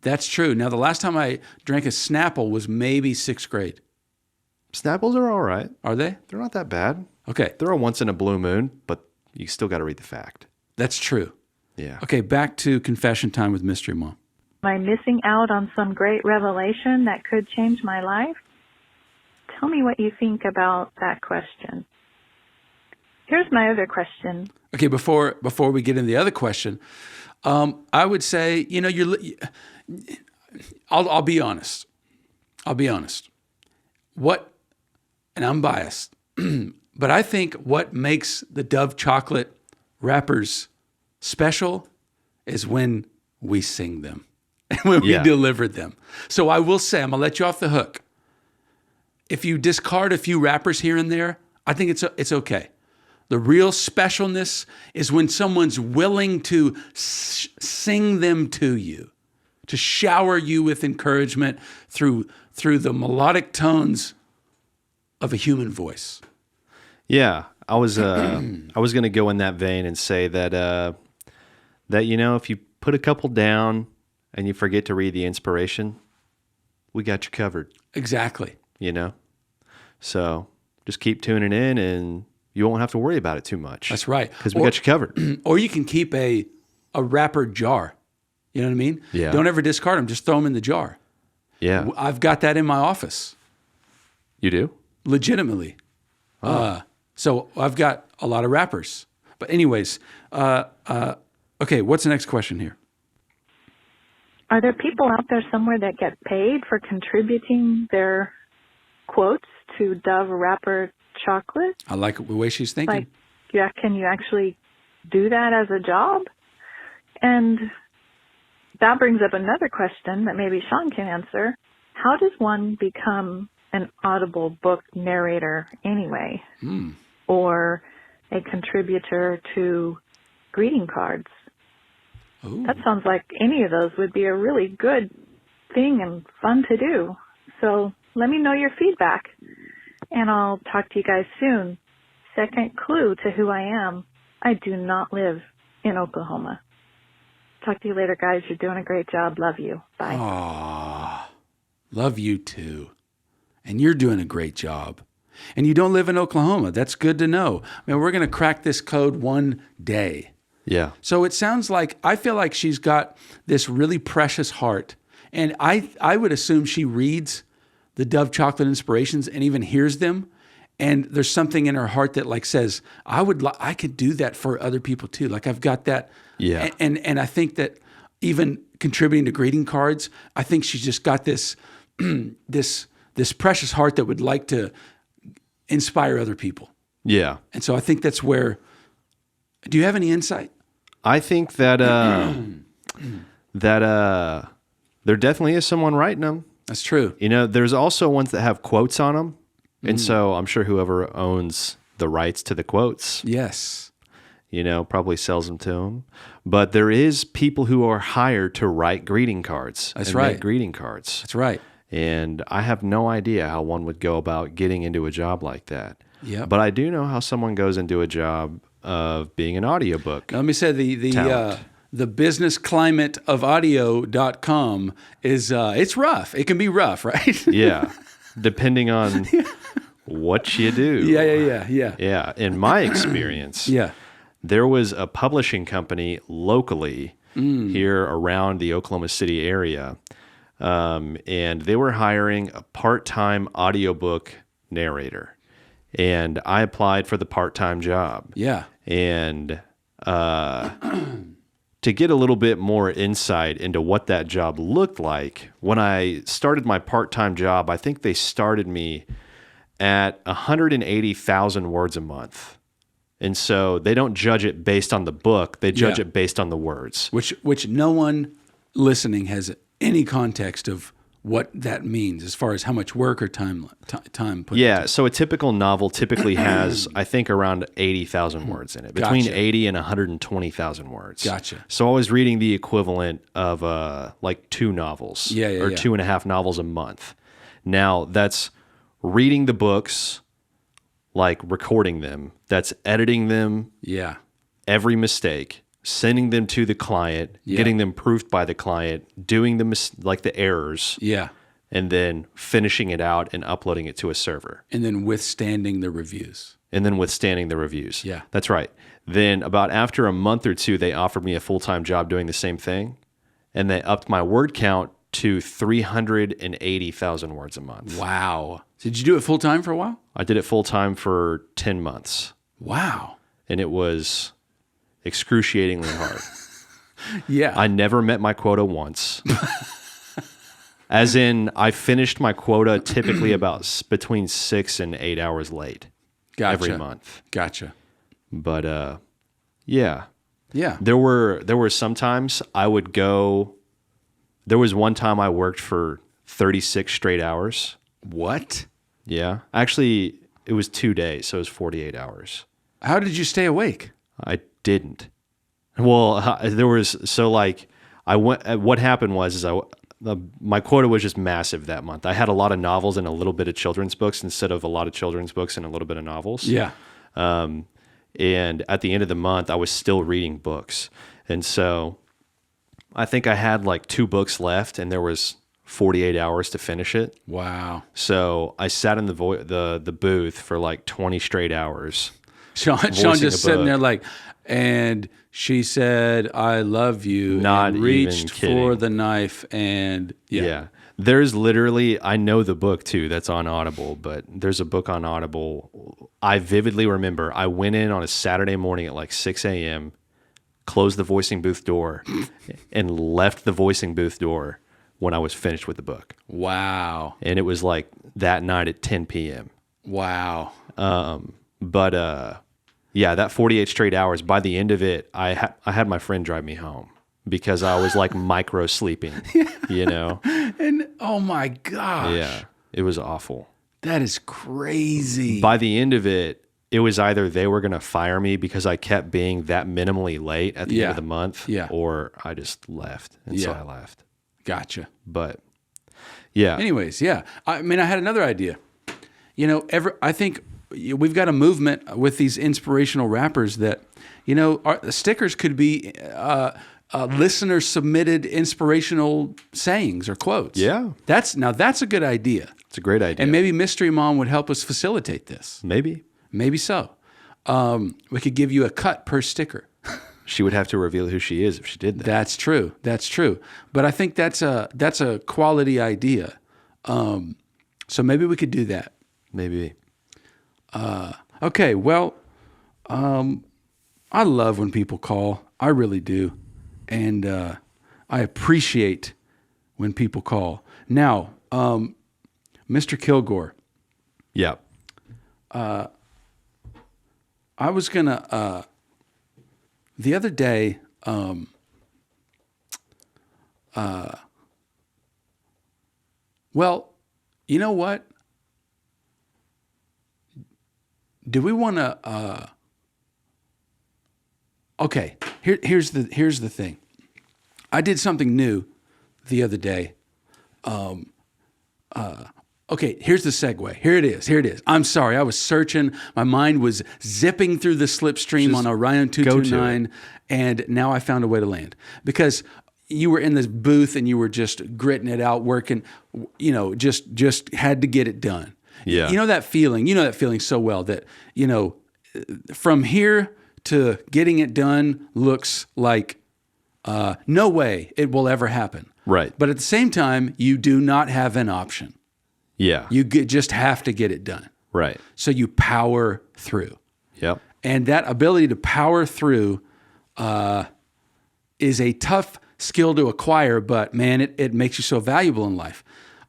that's true. Now the last time I drank a Snapple was maybe 6th grade. Snapples are all right. Are they? They're not that bad. Okay. They're a once in a blue moon, but you still got to read the fact. That's true. Yeah. Okay, back to confession time with Mystery Mom. Am I missing out on some great revelation that could change my life? Tell me what you think about that question. Here's my other question. Okay, before we get into the other question, I would say, I'll be honest. I'll be honest. And I'm biased, but I think what makes the Dove chocolate wrappers special is when we sing them and when we delivered them. So I will say, I'm gonna let you off the hook. If you discard a few wrappers here and there, I think it's okay. The real specialness is when someone's willing to sing them to you, to shower you with encouragement through the melodic tones of a human voice. Yeah, I was going to go in that vein and say that if you put a couple down and you forget to read the inspiration, we got you covered. Exactly. So just keep tuning in and you won't have to worry about it too much. That's right. Because we got you covered. Or you can keep a wrapper jar. You know what I mean? Yeah. Don't ever discard them. Just throw them in the jar. Yeah. I've got that in my office. You do? Legitimately. So I've got a lot of wrappers. But anyways, okay, what's the next question here? Are there people out there somewhere that get paid for contributing their quotes to Dove wrapper chocolate? I like the way she's thinking. Like, yeah, can you actually do that as a job? And that brings up another question that maybe Sean can answer. How does one become an Audible book narrator anyway? Or a contributor to greeting cards? Ooh. That sounds like any of those would be a really good thing and fun to do. So let me know your feedback, and I'll talk to you guys soon. Second clue to who I am, I do not live in Oklahoma. Talk to you later, guys. You're doing a great job. Love you. Bye. Aw, love you too. And you're doing a great job. And you don't live in Oklahoma. That's good to know. I mean, we're going to crack this code one day. Yeah. So it sounds like, I feel like she's got this really precious heart. And I would assume she reads the Dove Chocolate Inspirations and even hears them. And there's something in her heart that like says, I could do that for other people too. Like I've got that. Yeah. And I think that even contributing to greeting cards, I think she's just got this, this precious heart that would like to inspire other people. Yeah. And so I think that's where, do you have any insight? I think that there definitely is someone writing them. That's true. There's also ones that have quotes on them. And so I'm sure whoever owns the rights to the quotes, Yes. Probably sells them to them. But there is people who are hired to write greeting cards. That's and right. Make greeting cards. That's right. And I have no idea how one would go about getting into a job like that. Yep. But I do know how someone goes into a job of being an audiobook. Now, let me say the business climate of audio.com is it's rough. It can be rough, right? Yeah. Depending on what you do. Yeah. Yeah. In my experience, there was a publishing company locally here around the Oklahoma City area. And they were hiring a part-time audiobook narrator. And I applied for the part-time job. Yeah. And to get a little bit more insight into what that job looked like, when I started my part-time job, I think they started me at 180,000 words a month. And so they don't judge it based on the book. They judge it based on the words. Which no one listening has any context of what that means as far as how much work or time put into it. So a typical novel typically has, I think, around 80,000 words in it, between 80 and 120,000 words. Gotcha. So I was reading the equivalent of like 2 novels or 2.5 novels a month. Now, that's reading the books, like recording them. That's editing them, Yeah. every mistake, sending them to the client, getting them proofed by the client, doing the errors, Yeah. and then finishing it out and uploading it to a server. And then withstanding the reviews. Yeah, that's right. Then about after a month or two, they offered me a full-time job doing the same thing, and they upped my word count to 380,000 words a month. Wow. Did you do it full time for a while? I did it full-time for 10 months, Wow. and it was excruciatingly hard. Yeah. I never met my quota once. As in, I finished my quota typically about between 6 and 8 hours late every month. Gotcha. But yeah. Yeah. There were some times I would go. There was one time I worked for 36 straight hours. What? Yeah. Actually, it was 2 days, so it was 48 hours. How did you stay awake? I didn't. Well, what happened was my quota was just massive that month. I had a lot of novels and a little bit of children's books instead of a lot of children's books and a little bit of novels. Yeah. And at the end of the month, I was still reading books. And so I think I had like 2 books left and there was 48 hours to finish it. Wow. So I sat in the booth for like 20 straight hours. Sean just sitting there like, and she said, "I love you," Not and even reached kidding. for the knife, and Yeah. There's literally, I know the book too, that's on Audible, but there's a book on Audible. I vividly remember I went in on a Saturday morning at like 6 a.m., closed the voicing booth door, and left the voicing booth door when I was finished with the book. Wow. And it was like that night at 10 p.m. Wow. Yeah, that 48 straight hours, by the end of it, I had my friend drive me home because I was like micro sleeping, you know? And oh my gosh. Yeah, it was awful. That is crazy. By the end of it, it was either they were going to fire me because I kept being that minimally late at the end of the month, or I just left. And so I left. Gotcha. But yeah. Anyways, yeah. I mean, I had another idea. You know, I think we've got a movement with these inspirational rappers that, you know, our stickers could be listener submitted inspirational sayings or quotes. Yeah. That's a good idea. It's a great idea. And maybe Mystery Mom would help us facilitate this. Maybe so. We could give you a cut per sticker. she would have to reveal who she is if she did that. That's true. But I think that's a quality idea. So maybe we could do that. Maybe. Okay, well, I love when people call. I really do. And I appreciate when people call. Now, Mr. Kilgore. Yeah. I was going to, the other day, well, you know what? Do we want to? Okay. Here's the thing. I did something new the other day. Okay. Here's the segue. Here it is. I'm sorry. I was searching. My mind was zipping through the slipstream on Orion 229, and now I found a way to land because you were in this booth and you were just gritting it out, working. You know, just had to get it done. Yeah. You know that feeling so well that, you know, from here to getting it done looks like no way it will ever happen. Right. But at the same time, you do not have an option. Yeah. You just have to get it done. Right. So you power through. Yep. And that ability to power through is a tough skill to acquire, but man, it makes you so valuable in life.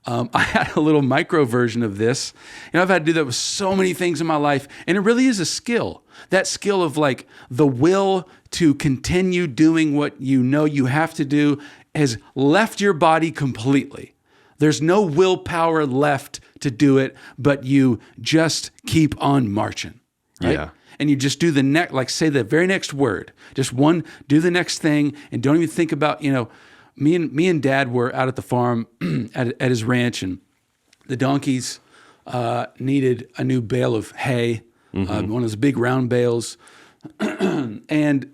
I had a little micro version of this. And I've had to do that with so many things in my life. And it really is a skill. That skill of like the will to continue doing what you know you have to do has left your body completely. There's no willpower left to do it, but you just keep on marching. Right? Yeah. And you just do the next, like say the very next word. Just one, do the next thing and don't even think about, you know, me and Dad were out at the farm at his ranch, and the donkeys needed a new bale of hay, one of those big round bales, and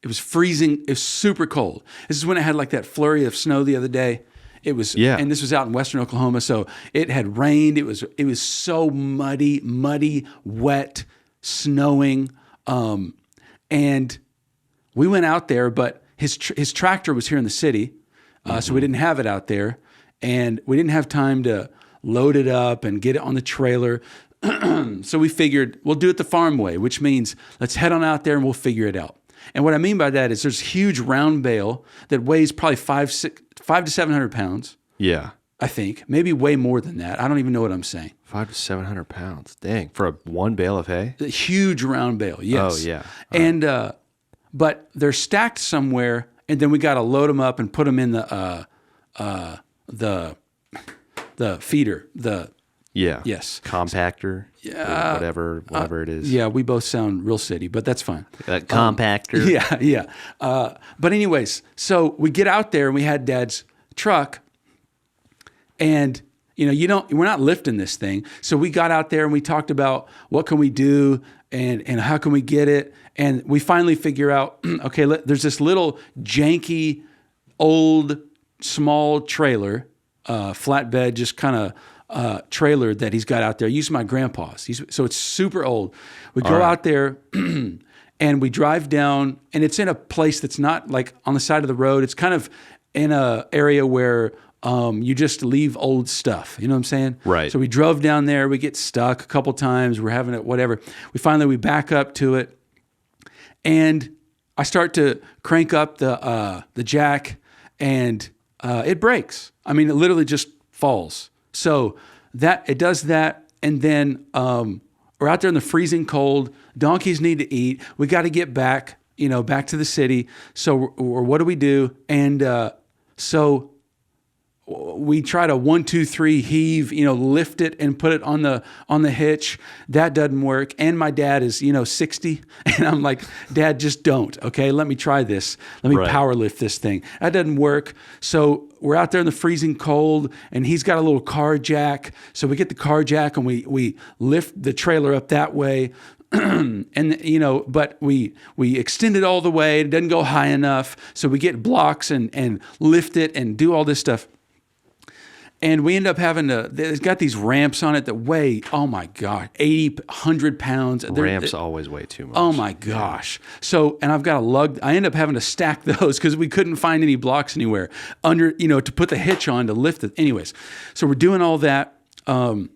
it was freezing. It was super cold. This is when it had like that flurry of snow the other day. It was, and this was out in western Oklahoma, so it had rained. It was so muddy, wet, snowing, and we went out there. But his tractor was here in the city, so we didn't have it out there, and we didn't have time to load it up and get it on the trailer. So we figured we'll do it the farm way, which means let's head on out there and we'll figure it out. And what I mean by that is there's a huge round bale that weighs probably 500 to 700 pounds. Yeah. I think. Maybe way more than that. I don't even know what I'm saying. 500 to 700 pounds. Dang. For one bale of hay? A huge round bale, yes. Oh, yeah. And, but they're stacked somewhere, and then we got to load them up and put them in the feeder. Yes. Compactor. Yeah. Whatever it is. Yeah, we both sound real city, but that's fine. Compactor. Yeah. But anyways, so we get out there and we had Dad's truck, and we're not lifting this thing. So we got out there and we talked about what can we do and how can we get it, and we finally figure out, okay, there's this little janky, old, small trailer, flatbed, just kind of trailer that he's got out there. I used my grandpa's. So it's super old. We go out there and we drive down, and it's in a place that's not like on the side of the road. It's kind of in a area where you just leave old stuff. You know what I'm saying? Right. So we drove down there. We get stuck a couple times. We're having it, whatever. We back up to it, and I start to crank up the jack, and it breaks. I mean, it literally just falls. So that it does that, and then we're out there in the freezing cold. Donkeys need to eat. We got to get back, back to the city. So what do we do? And so we try to 1, 2, 3 heave, lift it and put it on the hitch. That doesn't work. And my dad is 60, and I'm like, Dad, just don't. Okay, let me try this. Let me power lift this thing. That doesn't work. So we're out there in the freezing cold, and he's got a little car jack. So we get the car jack and we lift the trailer up that way. And but we extend it all the way. It doesn't go high enough. So we get blocks and lift it and do all this stuff. And we end up it's got these ramps on it that weigh, oh my God, 80, 100 pounds. Ramps always weigh too much. Oh my gosh. So, and I've got a lug, I end up having to stack those because we couldn't find any blocks anywhere under, to put the hitch on to lift it. Anyways, so we're doing all that. And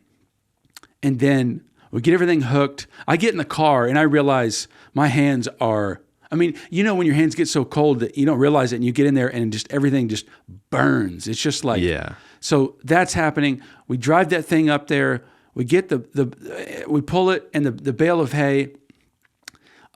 then we get everything hooked. I get in the car and I realize my hands are, when your hands get so cold that you don't realize it, and you get in there and just everything just burns. It's just like, yeah. So that's happening. We drive that thing up there. We get we pull it, and the bale of hay.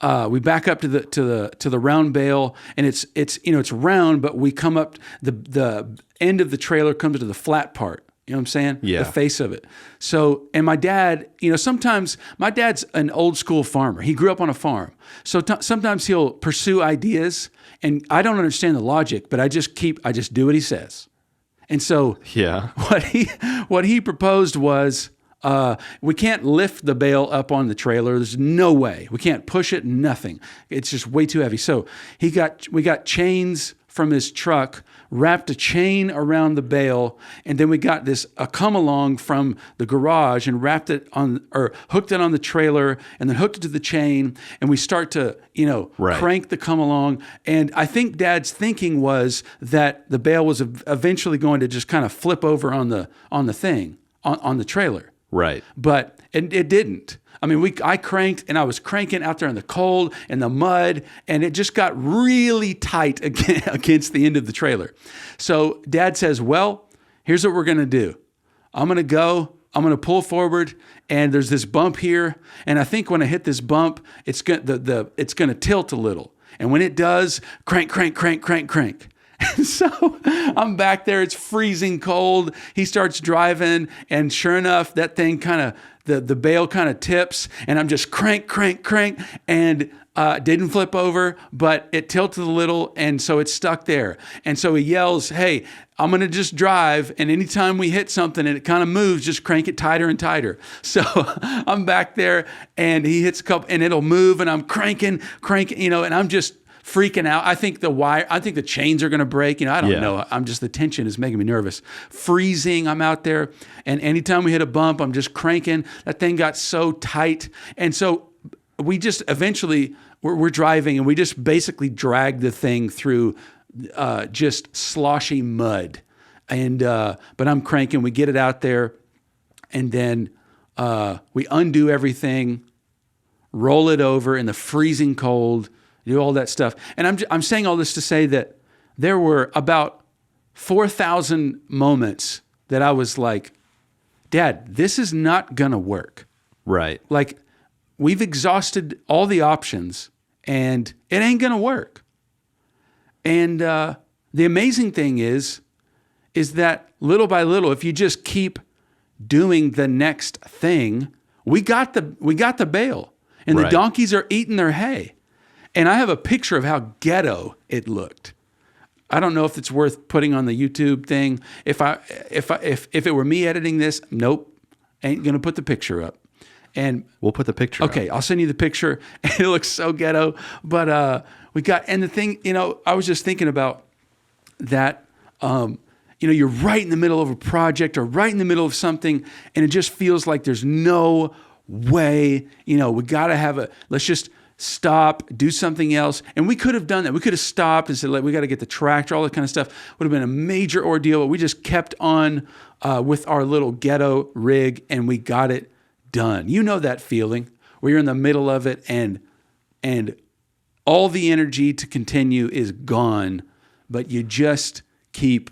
We back up to the round bale, and it's round, but we come up, the end of the trailer comes to the flat part. You know what I'm saying? Yeah. The face of it. So, and my dad, sometimes my dad's an old school farmer. He grew up on a farm. So sometimes he'll pursue ideas, and I don't understand the logic, but I just do what he says. And so yeah, what he proposed was, we can't lift the bale up on the trailer. There's no way. We can't push it, nothing. It's just way too heavy. So we got chains from his truck, wrapped a chain around the bale, and then we got a come along from the garage and wrapped it on, or hooked it on the trailer, and then hooked it to the chain, and we start to, crank the come along. And I think Dad's thinking was that the bale was eventually going to just kind of flip over on the thing, on the trailer. Right. But it didn't. I cranked, and I was cranking out there in the cold and the mud, and it just got really tight against the end of the trailer. So Dad says, well, here's what we're going to do. I'm going to pull forward, and there's this bump here, and I think when I hit this bump, it's going to tilt a little. And when it does, crank. And so I'm back there. It's freezing cold. He starts driving, and sure enough, that thing kind of, the bale kind of tips, and I'm just crank, and didn't flip over, but it tilted a little, and so it's stuck there. And so he yells, "Hey, I'm going to just drive, and anytime we hit something and it kind of moves, just crank it tighter and tighter." So I'm back there, and he hits a couple, and it'll move, and I'm cranking, and I'm just freaking out. I think the chains are going to break. I don't know. The tension is making me nervous. Freezing. I'm out there, and anytime we hit a bump, I'm just cranking. That thing got so tight, and so we just eventually we're driving, and we just basically drag the thing through just sloshy mud, and but I'm cranking. We get it out there, and then we undo everything, roll it over in the freezing cold. Do all that stuff. And I'm saying all this to say that there were about 4,000 moments that I was like, Dad, this is not going to work. Right. Like, we've exhausted all the options, and it ain't going to work. And the amazing thing is that little by little, if you just keep doing the next thing, we got the bale, and the donkeys are eating their hay. And I have a picture of how ghetto it looked. I don't know if it's worth putting on the YouTube thing. If it were me editing this, nope, ain't gonna put the picture up. And we'll put the picture up. Okay, I'll send you the picture. It looks so ghetto. But and the thing, I was just thinking about that. You're right in the middle of a project or right in the middle of something, and it just feels like there's no way. We gotta let's just stop, do something else. And we could have done that. We could have stopped and said, we got to get the tractor, all that kind of stuff. Would have been a major ordeal, but we just kept on with our little ghetto rig, and we got it done. You know that feeling where you're in the middle of it, and all the energy to continue is gone, but you just keep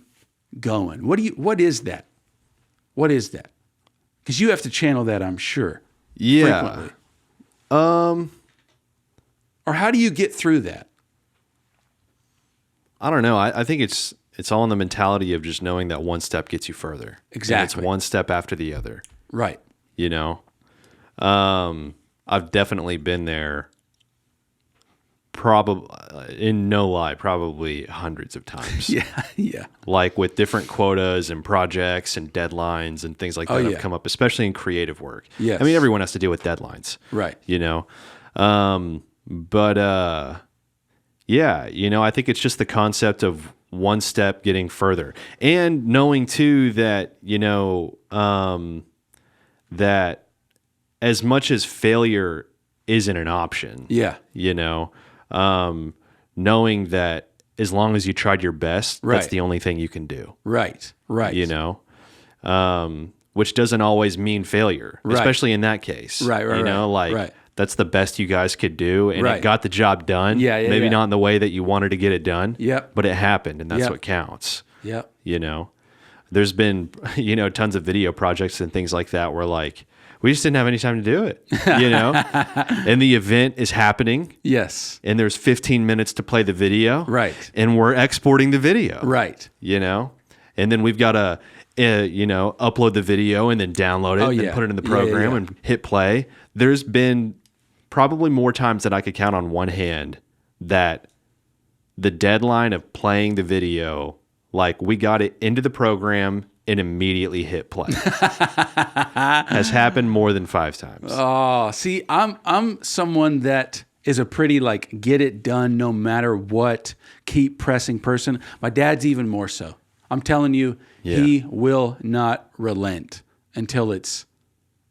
going. What is that? What is that? Because you have to channel that, I'm sure. Yeah. Frequently. Or how do you get through that? I don't know. I think it's all in the mentality of just knowing that one step gets you further. Exactly. And it's one step after the other. Right. I've definitely been there. Probably, in no lie, probably hundreds of times. Yeah. Like with different quotas and projects and dedeadlines and things like that have come up, especially in creative work. Yes. I mean, everyone has to deal with deadlines. Right. But I think it's just the concept of one step getting further, and knowing too that, that as much as failure isn't an option, knowing that as long as you tried your best, that's the only thing you can do. Right. Which doesn't always mean failure, especially in that case. Right. That's the best you guys could do, and it got the job done. Maybe not in the way that you wanted to get it done. But it happened, and that's what counts. There's been, tons of video projects and things like that where we just didn't have any time to do it, and the event is happening. Yes. And there's 15 minutes to play the video. Right. And we're exporting the video. Right. And then we've got to, upload the video and then download it and put it in the program and hit play. There's been probably more times that I could count on one hand that the deadline of playing the video, we got it into the program and immediately hit play, has happened more than 5 times. Oh, see, I'm someone that is a pretty get it done no matter what, keep pressing person. My dad's even more so. I'm telling you, he will not relent until it's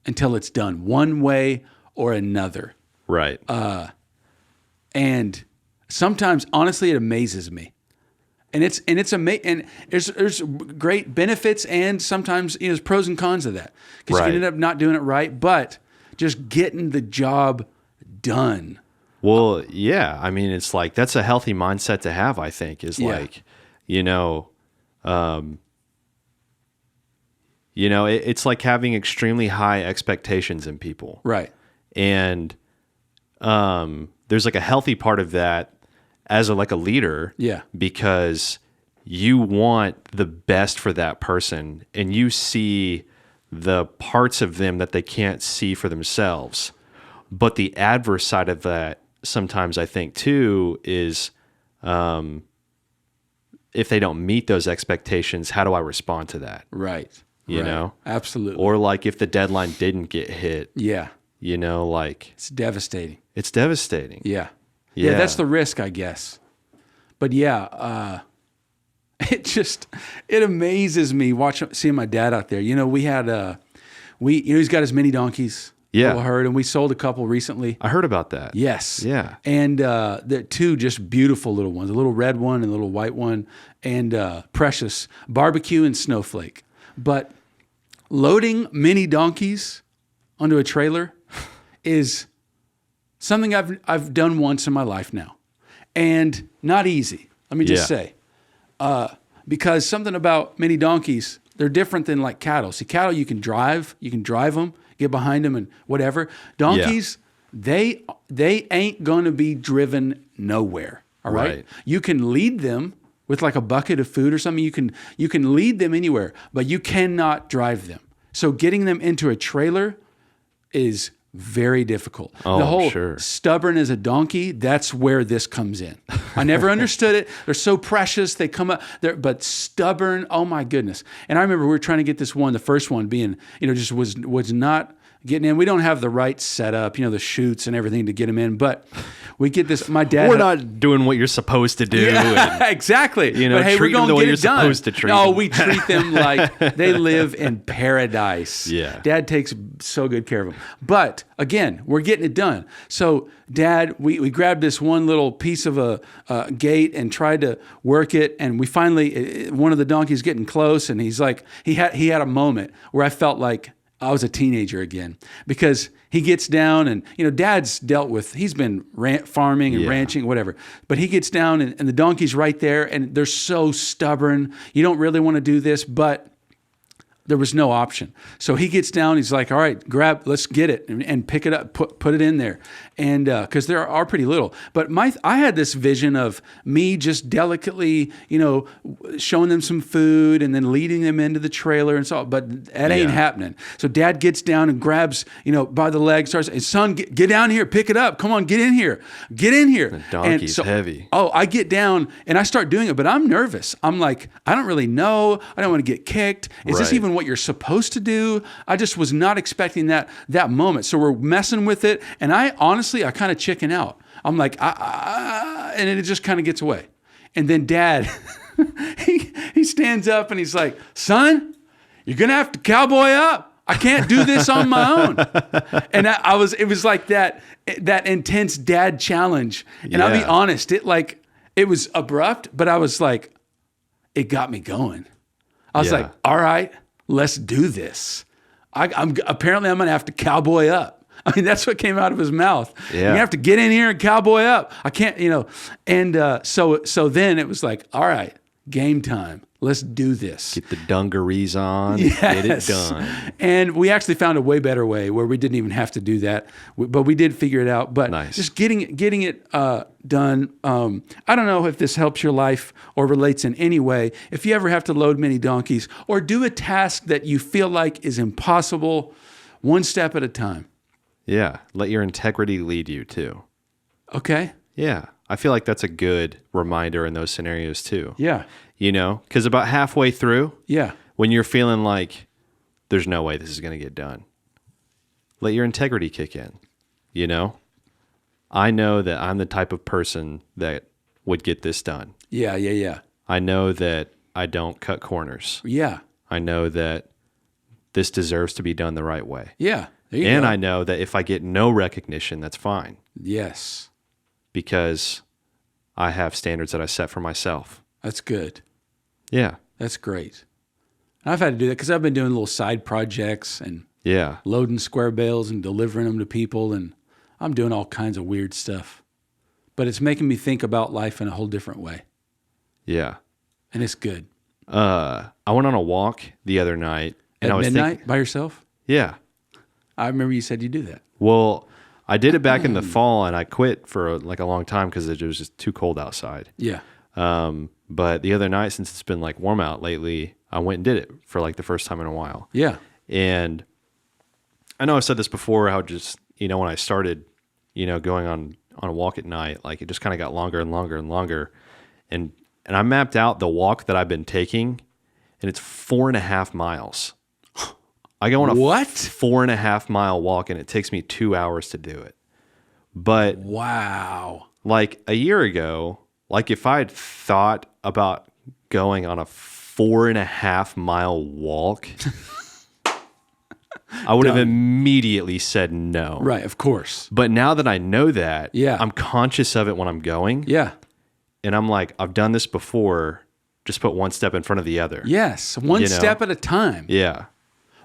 done one way or another. Right. And sometimes, honestly, it amazes me. And it's amazing. And there's great benefits, and sometimes there's pros and cons of that, because you can end up not doing it right, but just getting the job done. Well, yeah. I mean, it's that's a healthy mindset to have. I think it's like having extremely high expectations in people. Right. And there's a healthy part of that as a leader. Yeah. Because you want the best for that person, and you see the parts of them that they can't see for themselves. But the adverse side of that sometimes, I think, too, is if they don't meet those expectations, how do I respond to that? Right. You know? Absolutely. Or like if the deadline didn't get hit. Yeah. You know, like... It's devastating. It's devastating. Yeah. Yeah, that's the risk, I guess. But yeah, it amazes me seeing my dad out there. You know, we had, he's got his mini donkeys. Yeah. Little herd, and we sold a couple recently. I heard about that. Yes. Yeah. And they're two just beautiful little ones, a little red one and a little white one, and precious, Barbecue and Snowflake. But loading mini donkeys onto a trailer is something I've done once in my life now, and not easy. Let me just say, because something about mini donkeys, they're different than like cattle. See, cattle you can drive them, get behind them and whatever. Donkeys, they ain't going to be driven nowhere. All right? You can lead them with like a bucket of food or something. You can lead them anywhere, but you cannot drive them. So getting them into a trailer is very difficult. Oh, the whole sure. stubborn as a donkey, that's where this comes in. I never understood it. They're so precious. They come up there, but stubborn. Oh my goodness. And I remember we were trying to get this one, the first one being, just was not getting in. We don't have the right setup, the chutes and everything to get them in, but we get this. My dad. We're not doing what you're supposed to do. Yeah, and, exactly. But hey, we're going to get it done. Supposed to treat them. We treat them like they live in paradise. Yeah. Dad takes so good care of them. But again, we're getting it done. So Dad, we grabbed this one little piece of a gate and tried to work it, and we finally, one of the donkeys getting close, and he's like, he had a moment where I felt like I was a teenager again, because he gets down and, Dad's he's been farming and ranching, whatever, but he gets down and the donkey's right there and they're so stubborn. You don't really want to do this, but there was no option. So he gets down, he's like, all right, let's get it and pick it up, put it in there. And because they are pretty little. But I had this vision of me just delicately, showing them some food and then leading them into the trailer and so on. But that ain't happening. So Dad gets down and grabs, by the leg, starts, hey, son, get down here, pick it up. Come on, get in here. Get in here. The donkey's heavy. Oh, I get down and I start doing it, but I'm nervous. I'm like, I don't really know. I don't want to get kicked. Is this even what you're supposed to do? I just was not expecting that moment. So we're messing with it, and I kind of chicken out. I'm like, and it just kind of gets away. And then Dad, he stands up and he's like, son, you're gonna have to cowboy up. I can't do this on my own. And it was like that intense dad challenge. And I'll be honest, it was abrupt, but I was like, it got me going. I was like, all right, let's do this. I'm going to have to cowboy up. I mean, that's what came out of his mouth. Yeah. You have to get in here and cowboy up. I can't, And so then it was like, all right, game time. Let's do this. Get the dungarees on. Yes. Get it done. And we actually found a way better way where we didn't even have to do that, but we did figure it out. But just getting it done. I don't know if this helps your life or relates in any way. If you ever have to load mini donkeys or do a task that you feel like is impossible, one step at a time. Yeah. Let your integrity lead you too. Okay. Yeah. I feel like that's a good reminder in those scenarios too. Yeah. Because about halfway through, when you're feeling like there's no way this is going to get done, let your integrity kick in. I know that I'm the type of person that would get this done. Yeah. I know that I don't cut corners. Yeah. I know that this deserves to be done the right way. Yeah. There you go. go. I know that if I get no recognition, that's fine. Yes. Because I have standards that I set for myself. That's good. Yeah. That's great. I've had to do that because I've been doing little side projects and loading square bales and delivering them to people, and I'm doing all kinds of weird stuff. But it's making me think about life in a whole different way. Yeah. And it's good. I went on a walk the other night. And I was midnight by yourself? Yeah. I remember you said you do that. Well, I did it back in the fall, and I quit for a long time because it was just too cold outside. Yeah. But the other night, since it's been like warm out lately, I went and did it for like the first time in a while. Yeah. And I know I've said this before, how just, when I started, going on a walk at night, like it just kind of got longer and longer and longer. And I mapped out the walk that I've been taking, and it's 4.5 miles. I go on a 4.5 mile walk, and it takes me 2 hours to do it. But wow, like a year ago, like if I had thought about going on a 4.5 mile walk, I would have immediately said no. Right, of course. But now that I know that, yeah, I'm conscious of it when I'm going. Yeah. And I'm like, I've done this before. Just put one step in front of the other. Yes, one step at a time. Yeah.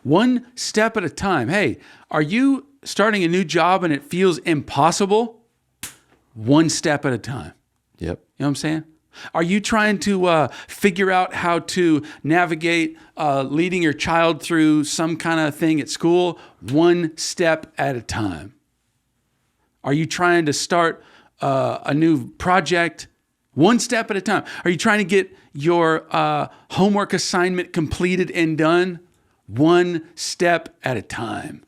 One step at a time. Hey, are you starting a new job and it feels impossible? One step at a time. Yep. You know what I'm saying? Are you trying to figure out how to navigate leading your child through some kind of thing at school? One step at a time. Are you trying to start a new project? One step at a time. Are you trying to get your homework assignment completed and done? One step at a time.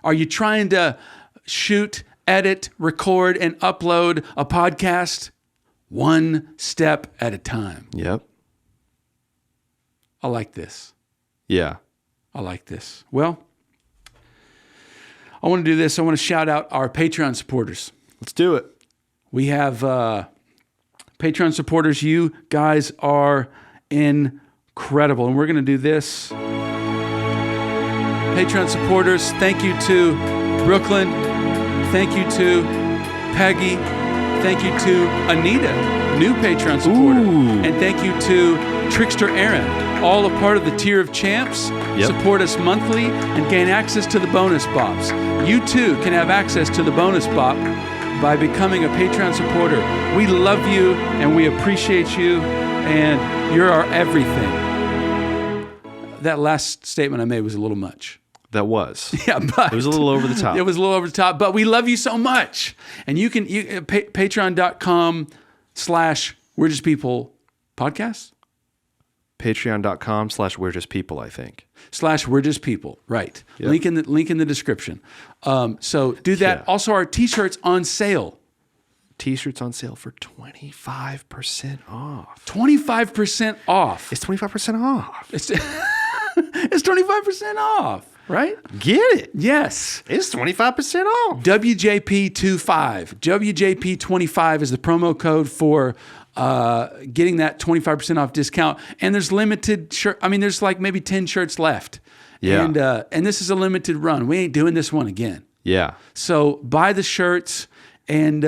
Are you trying to shoot, edit, record, and upload a podcast? One step at a time. Yep. I like this. Yeah. I like this. Well, I want to do this. I want to shout out our Patreon supporters. Let's do it. We have Patreon supporters. You guys are incredible. And we're going to do this. Patreon supporters, thank you to Brooklyn. Thank you to Peggy. Thank you to Anita, new Patreon supporter. Ooh. And thank you to Trickster Aaron, all a part of the Tier of Champs. Yep. Support us monthly and gain access to the bonus bops. You too can have access to the bonus bop by becoming a Patreon supporter. We love you and we appreciate you, and you're our everything. That last statement I made was a little much. That was. Yeah, but it was a little over the top. It was a little over the top, but we love you so much. And you can, patreon.com/We're Just People podcast. Patreon.com/We're Just People, I think. /We're Just People, right. Yep. Link in the description. So do that. Yeah. Also, our t-shirts on sale. T-shirts on sale for 25% off. 25% off. It's 25% off. It's 25% off, right? Get it. Yes. It's 25% off. WJP25. WJP25 is the promo code for getting that 25% off discount. And there's limited shirt. I mean, there's like maybe 10 shirts left. Yeah. And this is a limited run. We ain't doing this one again. Yeah. So buy the shirts, and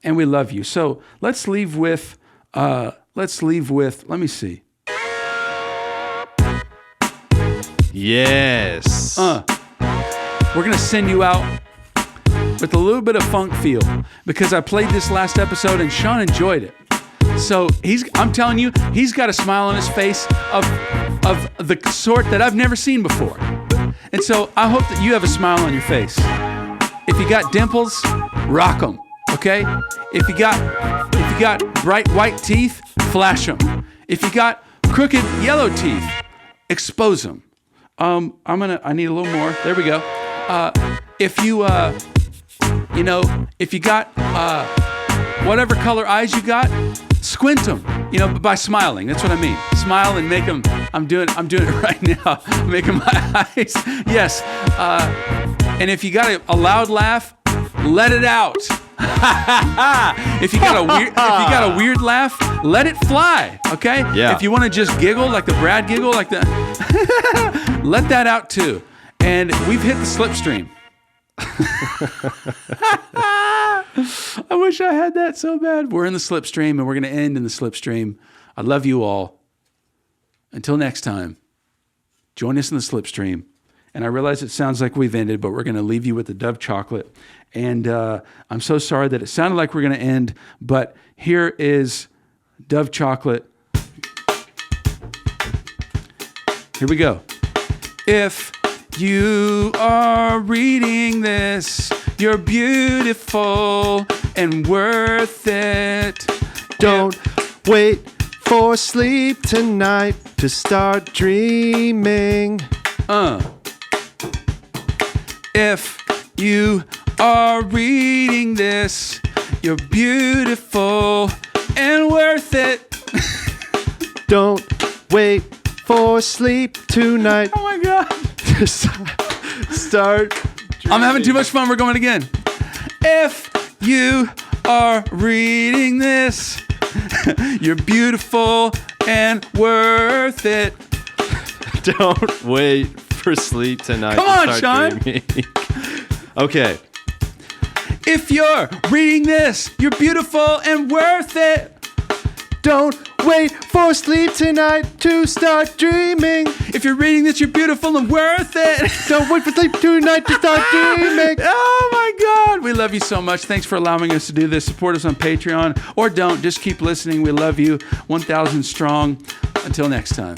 we love you. So let's leave with, let me see. Yes. We're going to send you out with a little bit of funk feel, because I played this last episode and Sean enjoyed it. So I'm telling you, he's got a smile on his face of the sort that I've never seen before. And so I hope that you have a smile on your face. If you got dimples, rock them, okay? If you got bright white teeth, flash them. If you got crooked yellow teeth, expose them. I need a little more. There we go. If you got whatever color eyes you got, squint them, by smiling. That's what I mean. Smile and make them. I'm doing it right now. Making my eyes. Yes. And if you got a loud laugh, let it out. If you got a weird laugh, let it fly. Okay. Yeah. If you want to just giggle like the Brad giggle, like the, let that out too. And we've hit the slipstream. I wish I had that so bad. We're in the slipstream, and we're going to end in the slipstream. I love you all. Until next time, join us in the slipstream. And I realize it sounds like we've ended, but we're going to leave you with the Dove chocolate. And I'm so sorry that it sounded like we're going to end, but here is Dove chocolate. Here we go. If you are reading this, you're beautiful and worth it. Don't wait for sleep tonight to start dreaming. If you are reading this, you're beautiful and worth it. Don't wait for sleep tonight. Oh my God. To start dreaming. I'm having too much fun. We're going again. If you are reading this, you're beautiful and worth it. Don't wait for sleep tonight. Come on, Sean. Okay. If you're reading this, you're beautiful and worth it. Don't wait for sleep tonight to start dreaming. If you're reading this, you're beautiful and worth it. Don't wait for sleep tonight to start dreaming. Oh my God. We love you so much. Thanks for allowing us to do this. Support us on Patreon or don't. Just keep listening. We love you. 1,000 strong. Until next time.